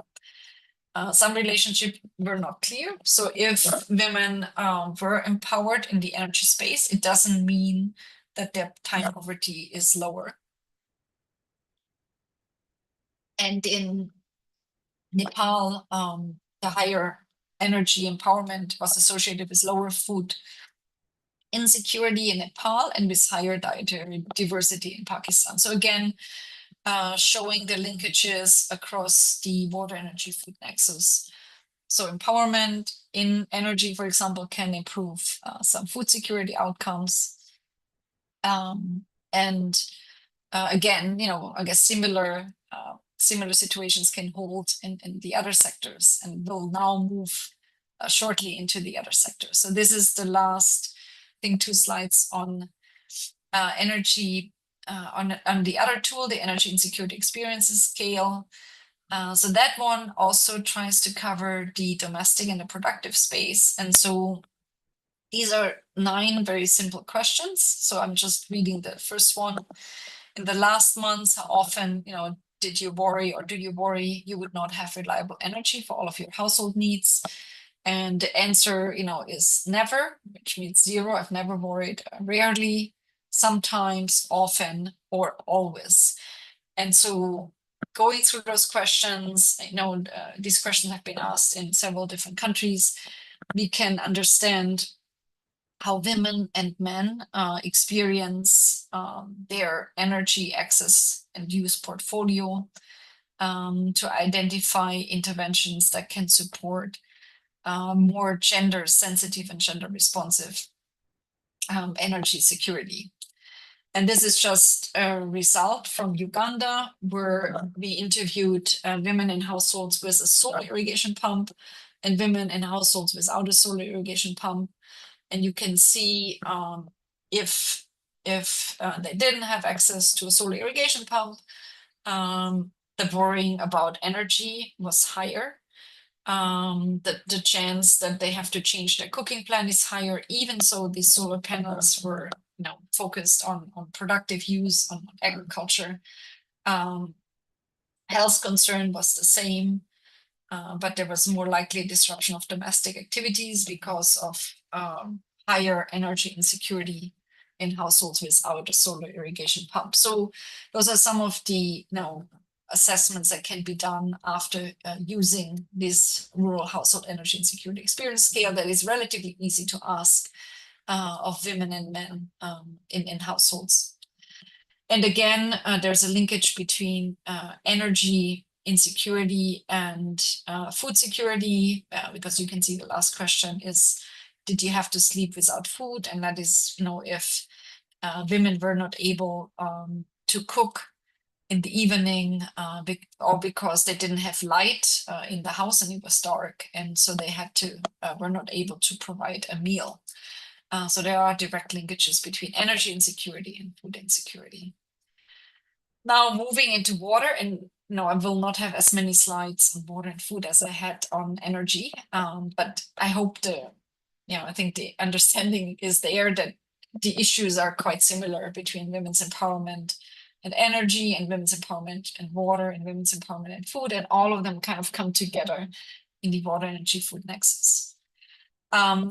Some relationships were not clear. So if women were empowered in the energy space, it doesn't mean that their time poverty is lower. And in Nepal, the higher energy empowerment was associated with lower food insecurity in Nepal and with higher dietary diversity in Pakistan. So again, showing the linkages across the water, energy, food nexus. So empowerment in energy, for example, can improve some food security outcomes. And again, I guess similar situations can hold in the other sectors, and we'll now move shortly into the other sectors. So this is the last, I think, 2 slides on energy on the other tool, the energy insecurity experiences scale. So that one also tries to cover the domestic and the productive space. And so these are 9 very simple questions. So I'm just reading the first one. In the last months, how often, did you worry or do you worry you would not have reliable energy for all of your household needs? And the answer, is never, which means 0. I've never worried. Rarely, sometimes, often, or always. And so going through those questions, these questions have been asked in several different countries. We can understand how women and men experience their energy access and use portfolio to identify interventions that can support more gender sensitive and gender responsive energy security. And this is just a result from Uganda, where we interviewed women in households with a solar irrigation pump and women in households without a solar irrigation pump. And you can see if they didn't have access to a solar irrigation pump, the worrying about energy was higher. The chance that they have to change their cooking plan is higher, even so these solar panels were focused on productive use, on agriculture. Health concern was the same, but there was more likely disruption of domestic activities because of higher energy insecurity in households without a solar irrigation pump. So those are some of the assessments that can be done after using this rural household energy and security experience scale that is relatively easy to ask of women and men in households. And again, there's a linkage between energy insecurity and food security, because you can see the last question is, did you have to sleep without food? And that is, if women were not able to cook in the evening or because they didn't have light in the house and it was dark, and so they were not able to provide a meal. So there are direct linkages between energy insecurity and food insecurity. Now moving into water, and I will not have as many slides on water and food as I had on energy, but I hope I think the understanding is there that the issues are quite similar between women's empowerment and energy, and women's empowerment and water, and women's empowerment and food, and all of them kind of come together in the water, energy, food nexus.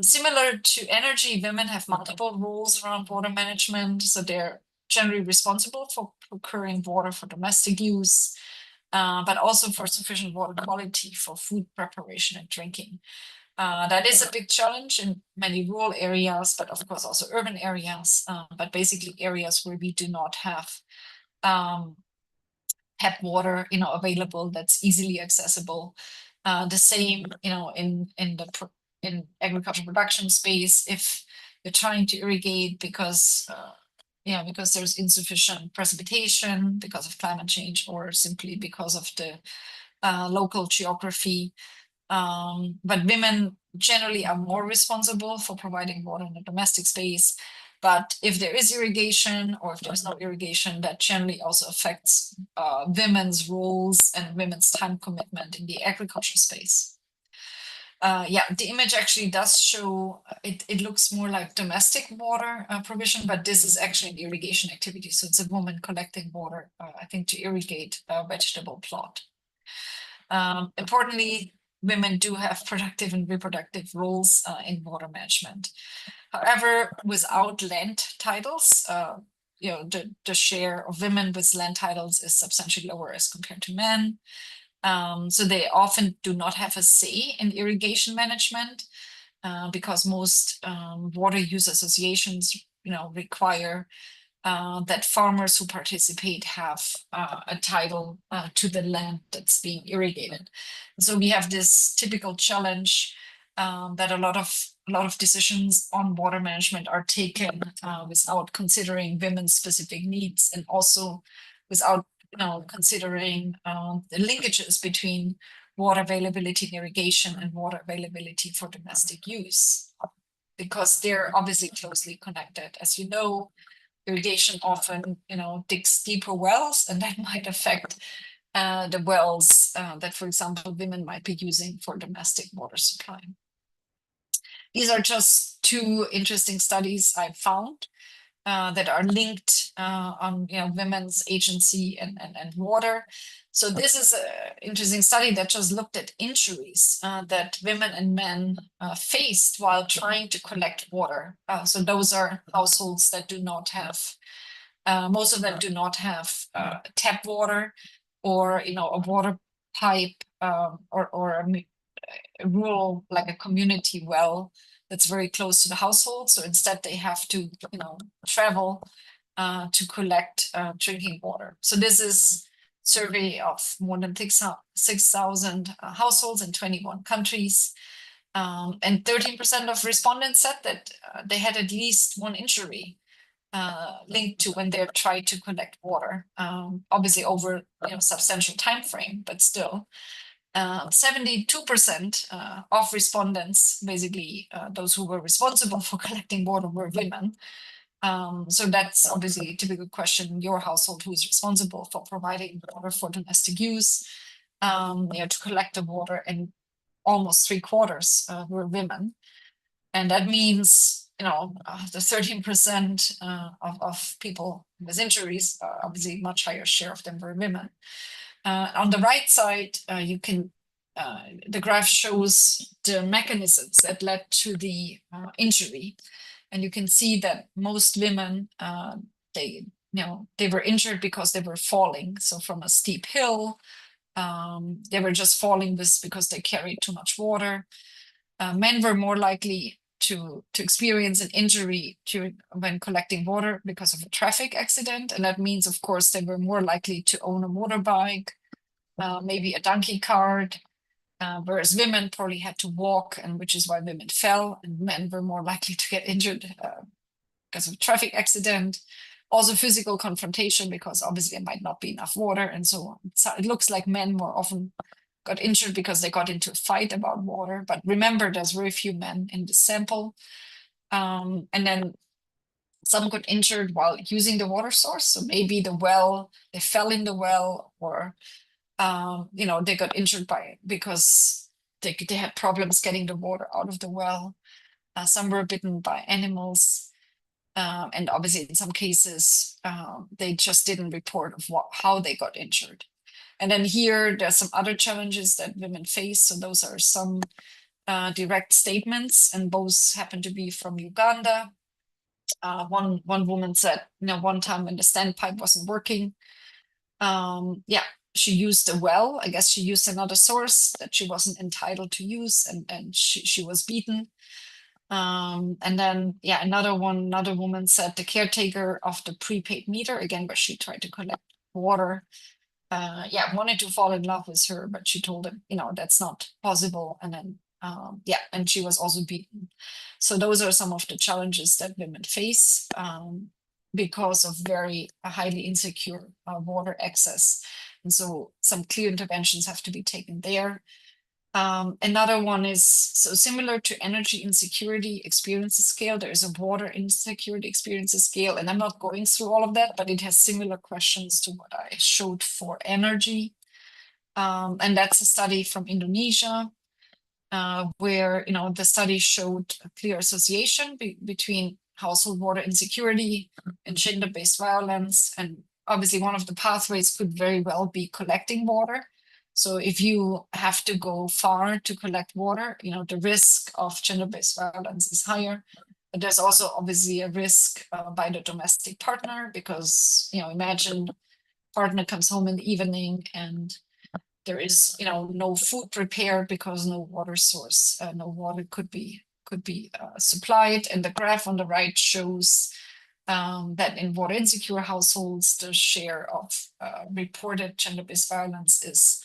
Similar to energy, women have multiple roles around water management. So they're generally responsible for procuring water for domestic use, but also for sufficient water quality for food preparation and drinking. That is a big challenge in many rural areas, but of course also urban areas, but basically areas where we do not have tap water, available that's easily accessible. The same, in agricultural production space, if you're trying to irrigate because there's insufficient precipitation because of climate change, or simply because of the local geography. But women generally are more responsible for providing water in the domestic space. But if there is irrigation, or if there's no irrigation, that generally also affects women's roles and women's time commitment in the agriculture space. The image actually does show, it looks more like domestic water provision, but this is actually an irrigation activity. So it's a woman collecting water, I think, to irrigate a vegetable plot. Importantly, women do have productive and reproductive roles in water management. However, without land titles, the share of women with land titles is substantially lower as compared to men. So they often do not have a say in irrigation management because most water use associations, require that farmers who participate have a title to the land that's being irrigated. So we have this typical challenge that a lot of decisions on water management are taken without considering women's specific needs, and also without considering the linkages between water availability in irrigation and water availability for domestic use, because they're obviously closely connected. As you know, irrigation often, digs deeper wells, and that might affect the wells that, for example, women might be using for domestic water supply. These are just two interesting studies I found that are linked on women's agency and water. So this is an interesting study that just looked at injuries that women and men faced while trying to collect water. So those are households that do not have, most of them do not have tap water, or a water pipe, or a rural, like a community well that's very close to the household. So instead they have to travel to collect drinking water. So this is survey of more than 6,000 households in 21 countries. And 13% of respondents said that they had at least one injury linked to when they tried to collect water, obviously over substantial time frame, but still. 72% of respondents, basically those who were responsible for collecting water, were women. So that's obviously a typical question in your household: who is responsible for providing water for domestic use, to collect the water, and almost 3/4 were women. And that means, the 13% of people with injuries, obviously much higher share of them were women. On the right side, the graph shows the mechanisms that led to the injury. And you can see that most women, they were injured because they were falling. So from a steep hill, they were just falling because they carried too much water. Men were more likely to experience an injury when collecting water because of a traffic accident. And that means, of course, they were more likely to own a motorbike, maybe a donkey cart, whereas women probably had to walk, and which is why women fell, and men were more likely to get injured because of a traffic accident. Also physical confrontation, because obviously there might not be enough water, and so on. So it looks like men more often got injured because they got into a fight about water. But remember, there's very few men in the sample. And then some got injured while using the water source. So maybe they fell in the well, or they got injured because they had problems getting the water out of the well. Some were bitten by animals. And obviously in some cases, they just didn't report of how they got injured. And then here, there's some other challenges that women face. So those are some direct statements, and both happen to be from Uganda. One woman said, one time when the standpipe wasn't working, she used a well. I guess she used another source that she wasn't entitled to use, and she was beaten. And then, another woman said the caretaker of the prepaid meter, again, where she tried to collect water, wanted to fall in love with her, but she told him, that's not possible. And then, and she was also beaten. So those are some of the challenges that women face because of very highly insecure water access. And so some clear interventions have to be taken there. Another one is, so similar to energy insecurity experiences scale, there is a water insecurity experiences scale, and I'm not going through all of that, but it has similar questions to what I showed for energy. And that's a study from Indonesia, where the study showed a clear association between household water insecurity and gender-based violence. And obviously one of the pathways could very well be collecting water. So if you have to go far to collect water, the risk of gender-based violence is higher. But there's also obviously a risk by the domestic partner, because imagine partner comes home in the evening and there is no food prepared because no water source, no water could be supplied. And the graph on the right shows that in water insecure households, the share of reported gender-based violence is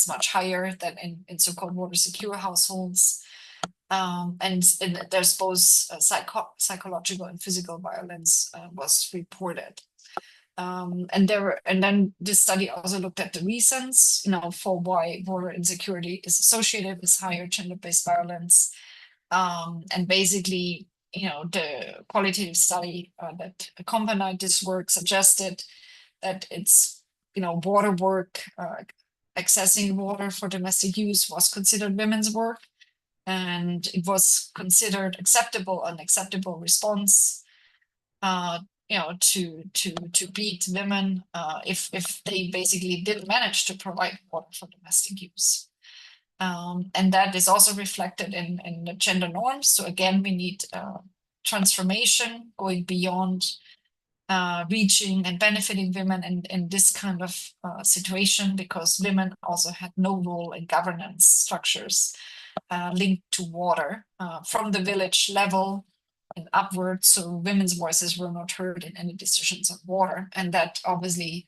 much higher than in so-called water secure households. And there's both psychological and physical violence was reported. And then this study also looked at the reasons, for why water insecurity is associated with higher gender-based violence. And basically, the qualitative study that accompanied this work suggested that it's, water work, accessing water for domestic use was considered women's work, and it was considered an acceptable response, to beat women if they basically didn't manage to provide water for domestic use. And that is also reflected in the gender norms. So again, we need transformation going beyond reaching and benefiting women in this kind of situation, because women also had no role in governance structures linked to water from the village level and upwards. So women's voices were not heard in any decisions on water, and that obviously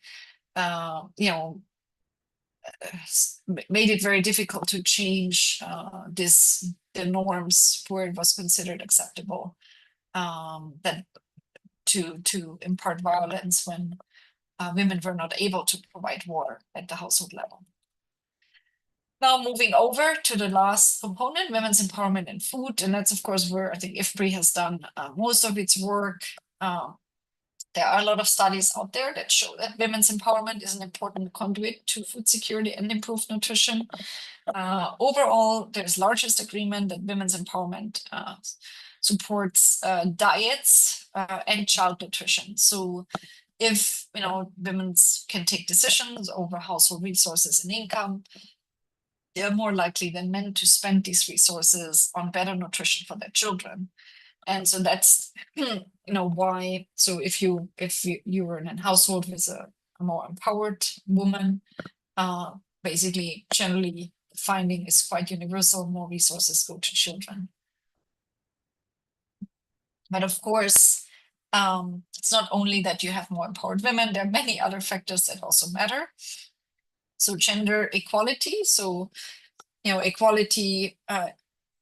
made it very difficult to change the norms where it was considered acceptable that to impart violence when women were not able to provide water at the household level. Now moving over to the last component, women's empowerment in food, and that's of course where I think IFPRI has done most of its work. There are a lot of studies out there that show that women's empowerment is an important conduit to food security and improved nutrition. Overall, there's largest agreement that women's empowerment supports diets and child nutrition. So if women can take decisions over household resources and income, they're more likely than men to spend these resources on better nutrition for their children. And so that's why. So if you were in a household with a more empowered woman, basically generally the finding is quite universal: more resources go to children. But of course, it's not only that you have more empowered women, there are many other factors that also matter. So gender equality, so equality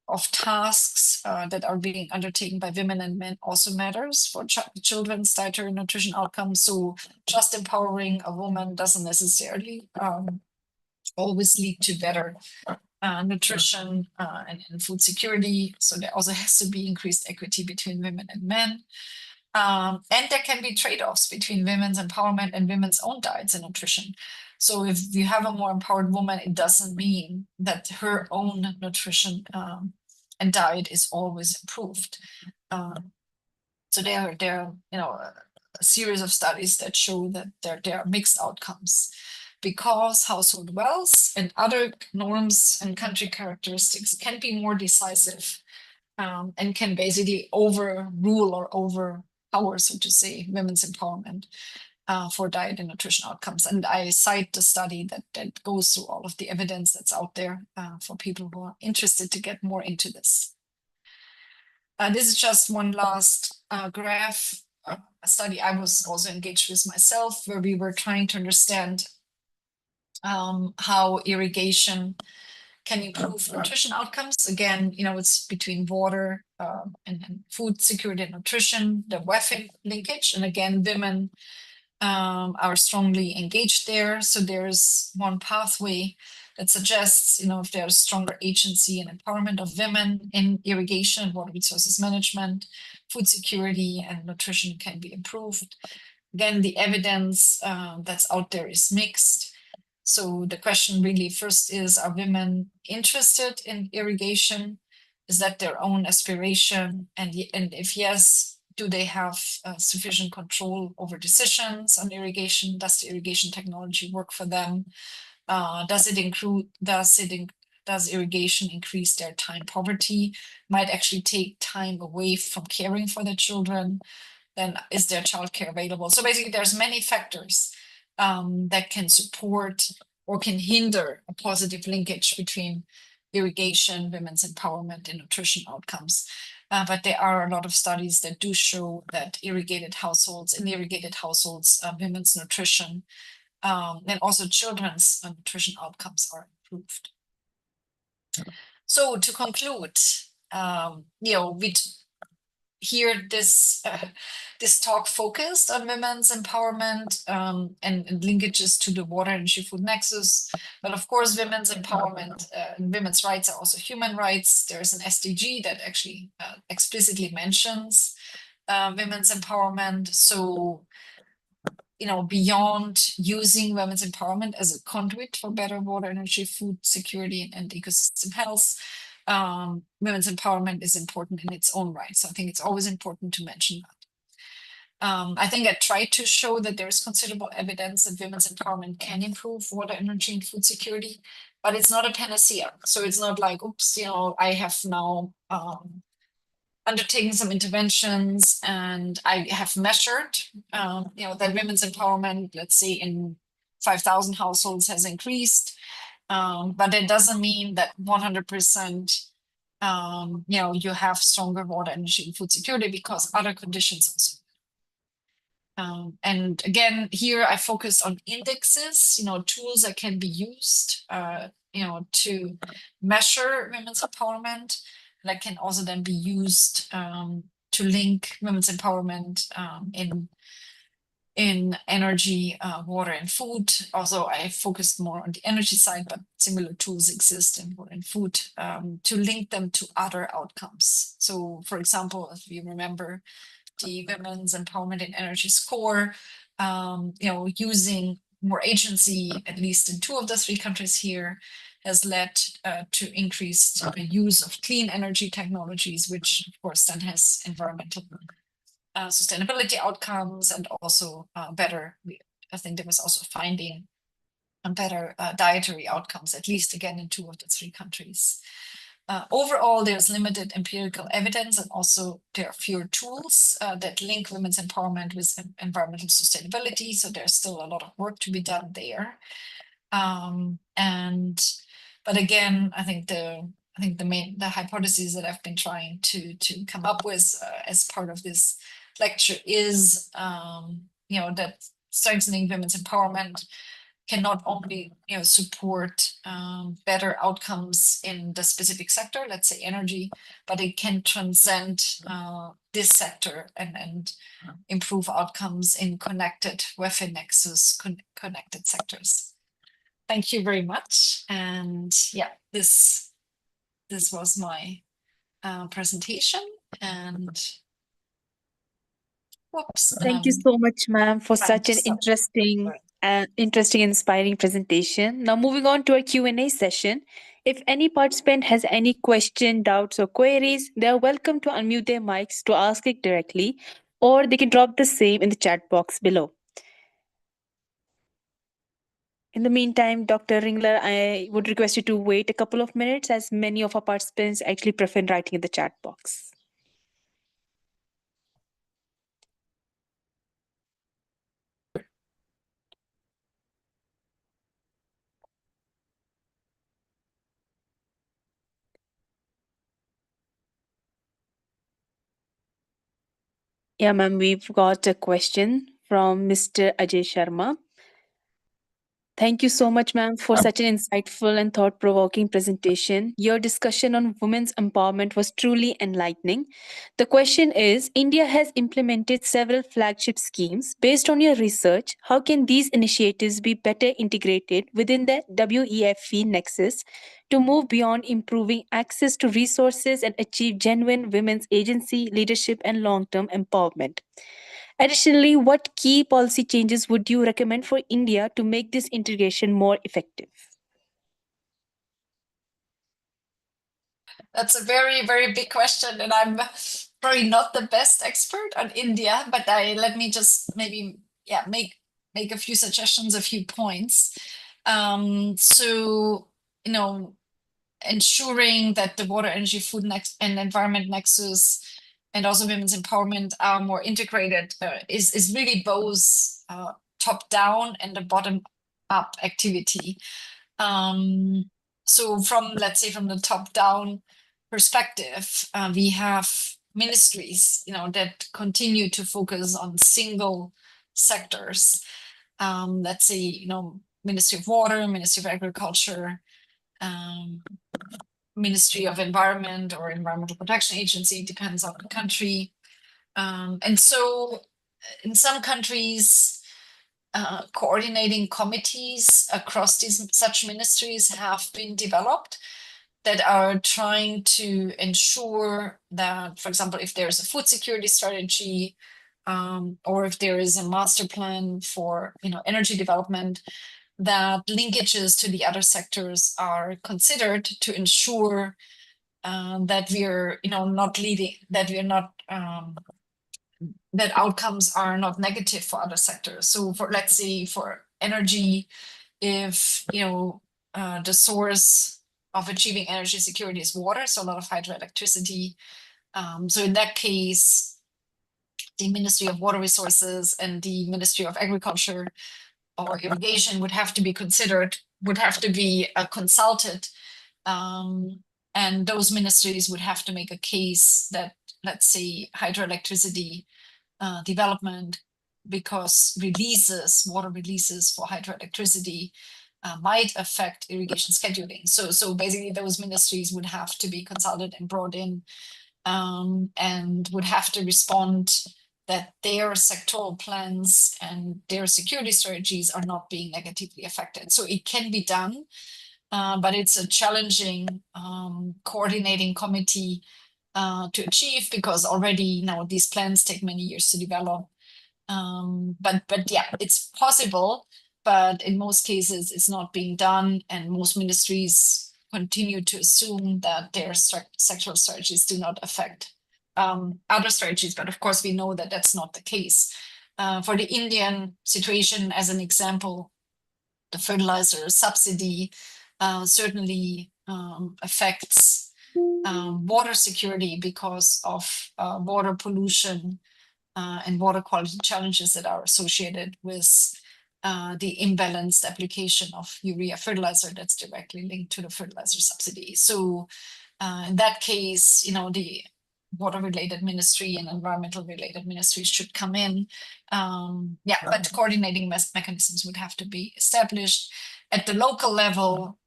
of tasks that are being undertaken by women and men also matters for children's dietary and nutrition outcomes. So just empowering a woman doesn't necessarily always lead to better nutrition and food security. So there also has to be increased equity between women and men. And there can be trade-offs between women's empowerment and women's own diets and nutrition. So if you have a more empowered woman, it doesn't mean that her own nutrition and diet is always improved. So there are a series of studies that show that there are mixed outcomes, because household wealth and other norms and country characteristics can be more decisive and can basically overrule or overpower, so to say, women's empowerment for diet and nutrition outcomes. And I cite the study that goes through all of the evidence that's out there for people who are interested to get more into this. This is just one last graph, a study I was also engaged with myself, where we were trying to understand how irrigation can improve nutrition outcomes. Again, it's between water and food security and nutrition, the WEF linkage. And again, women are strongly engaged there. So there's one pathway that suggests, if there's stronger agency and empowerment of women in irrigation and water resources management, food security and nutrition can be improved. Again, the evidence that's out there is mixed. So the question really first is, are women interested in irrigation? Is that their own aspiration? And if yes, do they have sufficient control over decisions on irrigation? Does the irrigation technology work for them? Does irrigation increase their time poverty? Might actually take time away from caring for their children. Then is their childcare available? So basically, there's many factors that can support or can hinder a positive linkage between irrigation, women's empowerment, and nutrition outcomes. But there are a lot of studies that do show that in irrigated households, women's nutrition and also children's nutrition outcomes are improved. So to conclude, here this talk focused on women's empowerment and linkages to the water energy food nexus. But of course, women's empowerment and women's rights are also human rights. There's an SDG that actually explicitly mentions women's empowerment. So, beyond using women's empowerment as a conduit for better water, energy, food security, and ecosystem health, women's empowerment is important in its own right. So I think it's always important to mention that. I think I tried to show that there's considerable evidence that women's empowerment can improve water, energy, and food security, but it's not a panacea. So it's not like, oops, I have now undertaken some interventions and I have measured, that women's empowerment, let's say in 5,000 households has increased. But it doesn't mean that 100%, you have stronger water, energy, and food security, because other conditions also. And again, here I focus on indexes, tools that can be used, to measure women's empowerment, that can also then be used to link women's empowerment in energy, water, and food. Also, I focused more on the energy side, but similar tools exist in water and food to link them to other outcomes. So, for example, if you remember the Women's Empowerment in Energy score, using more agency, at least in 2 of the 3 countries here, has led to increased use of clean energy technologies, which of course then has environmental sustainability outcomes, and also better, I think there was also finding better dietary outcomes, at least again in 2 of the 3 countries. Overall, there's limited empirical evidence, and also there are fewer tools that link women's empowerment with environmental sustainability. So there's still a lot of work to be done there. But again, I think the hypothesis that I've been trying to come up with as part of this lecture is, that strengthening women's empowerment can not only support better outcomes in the specific sector, let's say energy, but it can transcend this sector and improve outcomes in connected welfare nexus connected sectors. Thank you very much. And yeah, this was my presentation. And whoops. Thank you so much, ma'am, for such an interesting, inspiring presentation. Now, moving on to our Q&A session. If any participant has any question, doubts, or queries, they are welcome to unmute their mics to ask it directly, or they can drop the same in the chat box below. In the meantime, Dr. Ringler, I would request you to wait a couple of minutes, as many of our participants actually prefer writing in the chat box. Yeah, ma'am, we've got a question from Mr. Ajay Sharma. Thank you so much, ma'am, for such an insightful and thought-provoking presentation. Your discussion on women's empowerment was truly enlightening. The question is, India has implemented several flagship schemes. Based on your research, how can these initiatives be better integrated within the WEF nexus to move beyond improving access to resources and achieve genuine women's agency, leadership, and long-term empowerment? Additionally, what key policy changes would you recommend for India to make this integration more effective? That's a very, very big question, and I'm probably not the best expert on India, but let me just maybe make a few suggestions, a few points. So ensuring that the water, energy, food, and environment nexus, and also women's empowerment are more integrated is really both top down and a bottom up activity. So let's say from the top down perspective, we have ministries, that continue to focus on single sectors. Let's say, Ministry of Water, Ministry of Agriculture, Ministry of Environment or Environmental Protection Agency, depends on the country. And so in some countries, coordinating committees across such ministries have been developed that are trying to ensure that, for example, if there's a food security strategy, or if there is a master plan for energy development, that linkages to the other sectors are considered to ensure that we're not leading, that we're not that outcomes are not negative for other sectors. So let's say for energy, if the source of achieving energy security is water, so a lot of hydroelectricity. So in that case, the Ministry of Water Resources and the Ministry of Agriculture or Irrigation would have to be considered, would have to be consulted. And those ministries would have to make a case that, let's say, hydroelectricity development, because water releases for hydroelectricity might affect irrigation scheduling. So basically those ministries would have to be consulted and brought in, and would have to respond that their sectoral plans and their security strategies are not being negatively affected. So it can be done, but it's a challenging coordinating committee to achieve, because already now these plans take many years to develop. But yeah, it's possible, but in most cases it's not being done, and most ministries continue to assume that their sectoral strategies do not affect other strategies. But of course we know that that's not the case. For the Indian situation, as an example, the fertilizer subsidy certainly affects water security because of water pollution and water quality challenges that are associated with the imbalanced application of urea fertilizer that's directly linked to the fertilizer subsidy. So in that case, the water-related ministry and environmental-related ministries should come in. But coordinating mechanisms would have to be established. At the local level,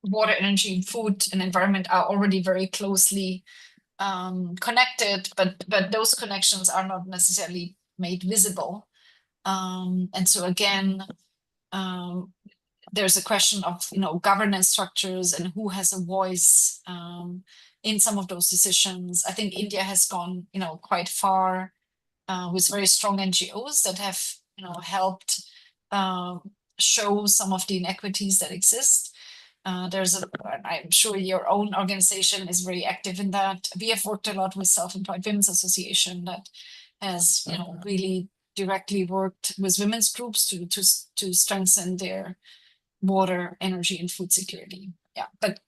water, energy, food, and environment are already very closely connected, but those connections are not necessarily made visible. And so again, there's a question of governance structures and who has a voice in some of those decisions. I think India has gone quite far with very strong NGOs that have helped show some of the inequities that exist. I'm sure your own organization is very active in that. We have worked a lot with Self-Employed Women's Association that has really directly worked with women's groups to strengthen their water, energy, and food security. Yeah, but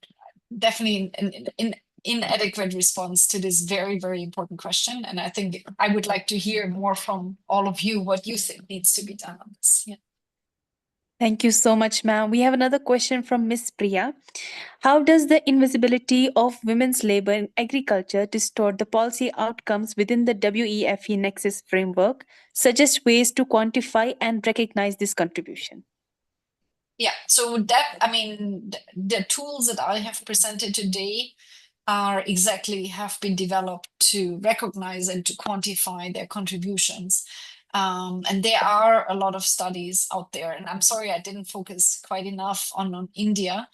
definitely an inadequate response to this very, very important question. And I think I would like to hear more from all of you what you think needs to be done on this. Yeah. Thank you so much, ma'am. We have another question from Miss Priya. How does the invisibility of women's labor in agriculture distort the policy outcomes within the WEFE Nexus framework? Suggest ways to quantify and recognize this contribution. Yeah, so the tools that I have presented today have been developed to recognize and to quantify their contributions. And there are a lot of studies out there, and I'm sorry I didn't focus quite enough on India,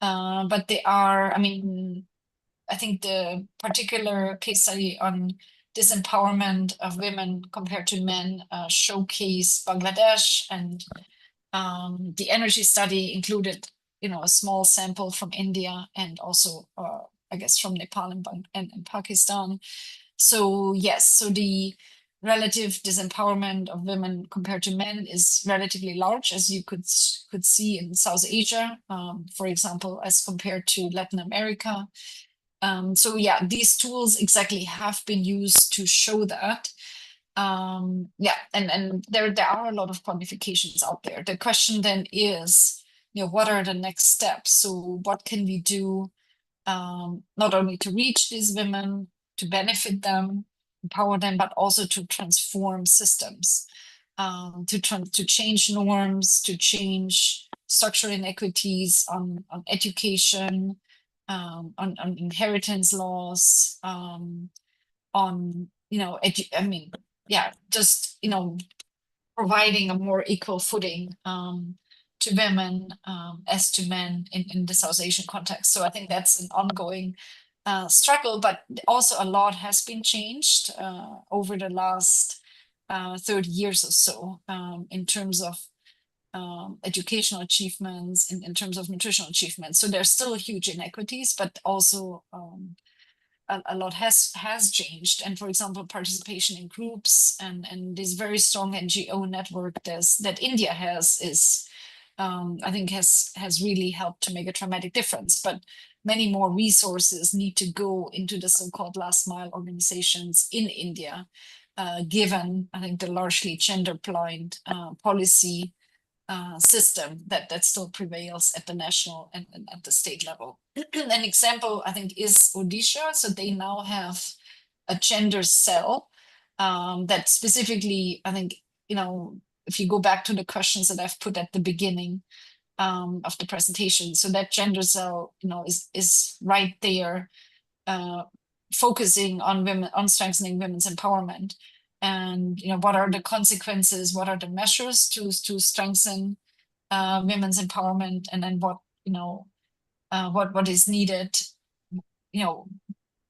but they are, I think the particular case study on disempowerment of women compared to men showcase Bangladesh, and the energy study included a small sample from India and also I guess from Nepal and Pakistan. So yes, so the relative disempowerment of women compared to men is relatively large, as you could see in South Asia, for example, as compared to Latin America. So yeah, these tools exactly have been used to show that. Yeah, and there are a lot of quantifications out there. The question then is, what are the next steps? So what can we do, not only to reach these women, to benefit them, empower them, but also to transform systems, to change norms, to change structural inequities on education, on inheritance laws, on just providing a more equal footing to women as to men in the South Asian context. So I think that's an ongoing struggle, but also a lot has been changed over the last 30 years or so in terms of educational achievements, in terms of nutritional achievements. So there's still huge inequities, but also a lot has changed. And for example, participation in groups and this very strong NGO network that India has is, I think has really helped to make a dramatic difference. But many more resources need to go into the so-called last mile organizations in India, given, I think, the largely gender blind policy system that still prevails at the national and at the state level. An example, I think, is Odisha. So they now have a gender cell that specifically, I think, if you go back to the questions that I've put at the beginning of the presentation, so that gender cell, is right there, focusing on women, on strengthening women's empowerment. And what are the consequences? What are the measures to strengthen women's empowerment? And then what is needed?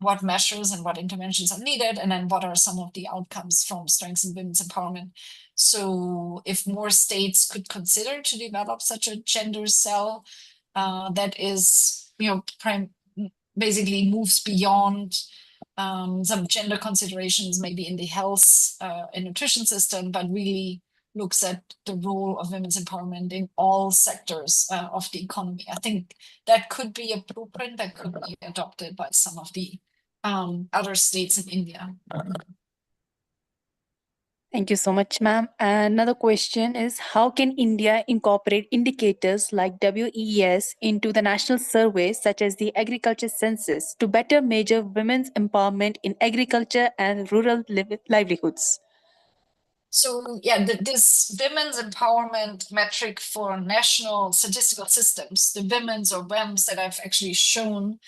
What measures and what interventions are needed? And then what are some of the outcomes from strengthening women's empowerment? So if more states could consider to develop such a gender cell that is, basically moves beyond some gender considerations, maybe in the health and nutrition system, but really looks at the role of women's empowerment in all sectors of the economy. I think that could be a blueprint that could be adopted by some of the other states in India. Thank you so much, ma'am. Another question is, how can India incorporate indicators like WES into the national surveys, such as the agriculture census, to better measure women's empowerment in agriculture and rural livelihoods? So yeah, this women's empowerment metric for national statistical systems, the women's or WEMS that I've actually shown,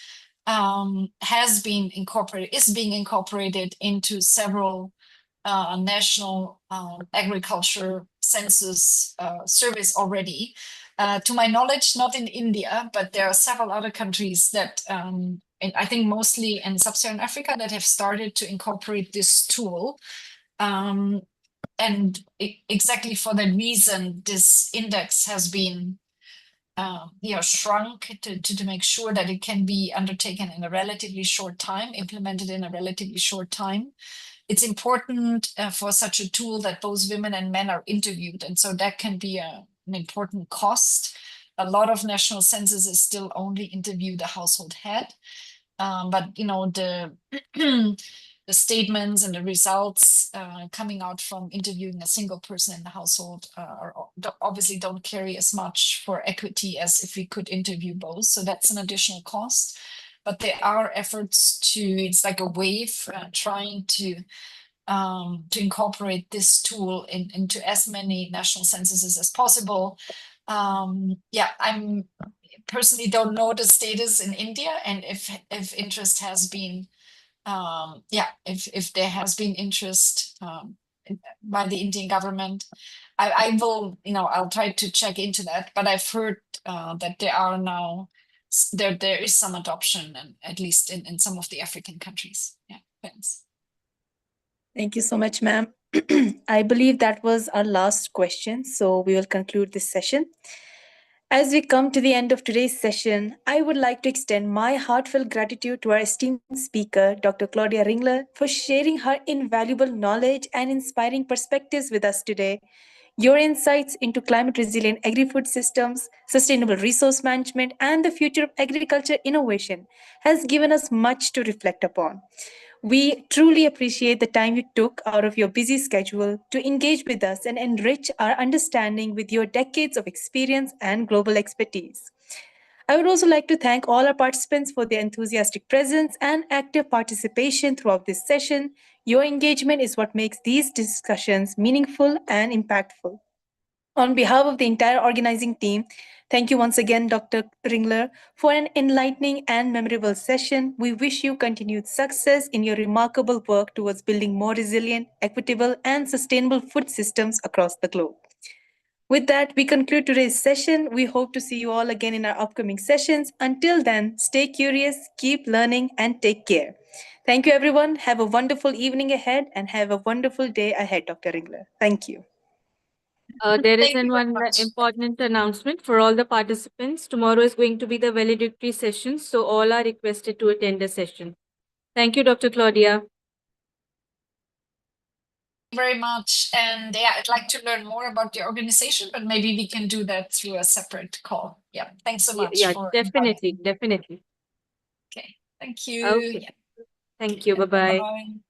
is being incorporated into several national agriculture census surveys already. To my knowledge, not in India, but there are several other countries that, and I think mostly in sub-Saharan Africa, that have started to incorporate this tool. And exactly for that reason, this index has been shrunk to make sure that it can be undertaken in a relatively short time, implemented in a relatively short time. It's important for such a tool that both women and men are interviewed, and so that can be an important cost. A lot of national censuses still only interview the household head, but the statements and the results coming out from interviewing a single person in the household obviously don't carry as much for equity as if we could interview both. So that's an additional cost. But there are efforts it's like a wave trying to incorporate this tool into as many national censuses as possible. I'm personally don't know the status in India, and if interest has been if there has been interest by the Indian government, I will, I'll try to check into that. But I've heard that there are now, there is some adoption, and at least in some of the African countries. Yeah, thanks. Thank you so much, ma'am. I believe that was our last question, so we will conclude this session. As we come to the end of today's session, I would like to extend my heartfelt gratitude to our esteemed speaker, Dr. Claudia Ringler, for sharing her invaluable knowledge and inspiring perspectives with us today. Your insights into climate resilient agri food systems, sustainable resource management, and the future of agriculture innovation has given us much to reflect upon. We truly appreciate the time you took out of your busy schedule to engage with us and enrich our understanding with your decades of experience and global expertise. I would also like to thank all our participants for their enthusiastic presence and active participation throughout this session. Your engagement is what makes these discussions meaningful and impactful. On behalf of the entire organizing team, thank you once again, Dr. Ringler, for an enlightening and memorable session. We wish you continued success in your remarkable work towards building more resilient, equitable, and sustainable food systems across the globe. With that, we conclude today's session. We hope to see you all again in our upcoming sessions. Until then, stay curious, keep learning, and take care. Thank you, everyone. Have a wonderful evening ahead and have a wonderful day ahead, Dr. Ringler. Thank you. There is Thank you very one much. important announcement for all the participants. Tomorrow is going to be the valedictory session, so all are requested to attend the session. Thank you, Dr. Claudia. Very much. And yeah, I'd like to learn more about the organization, but maybe we can do that through a separate call. Yeah, thanks so much Yeah, for definitely. Okay, thank you. Okay. Yeah. Thank you. Bye-bye. Bye.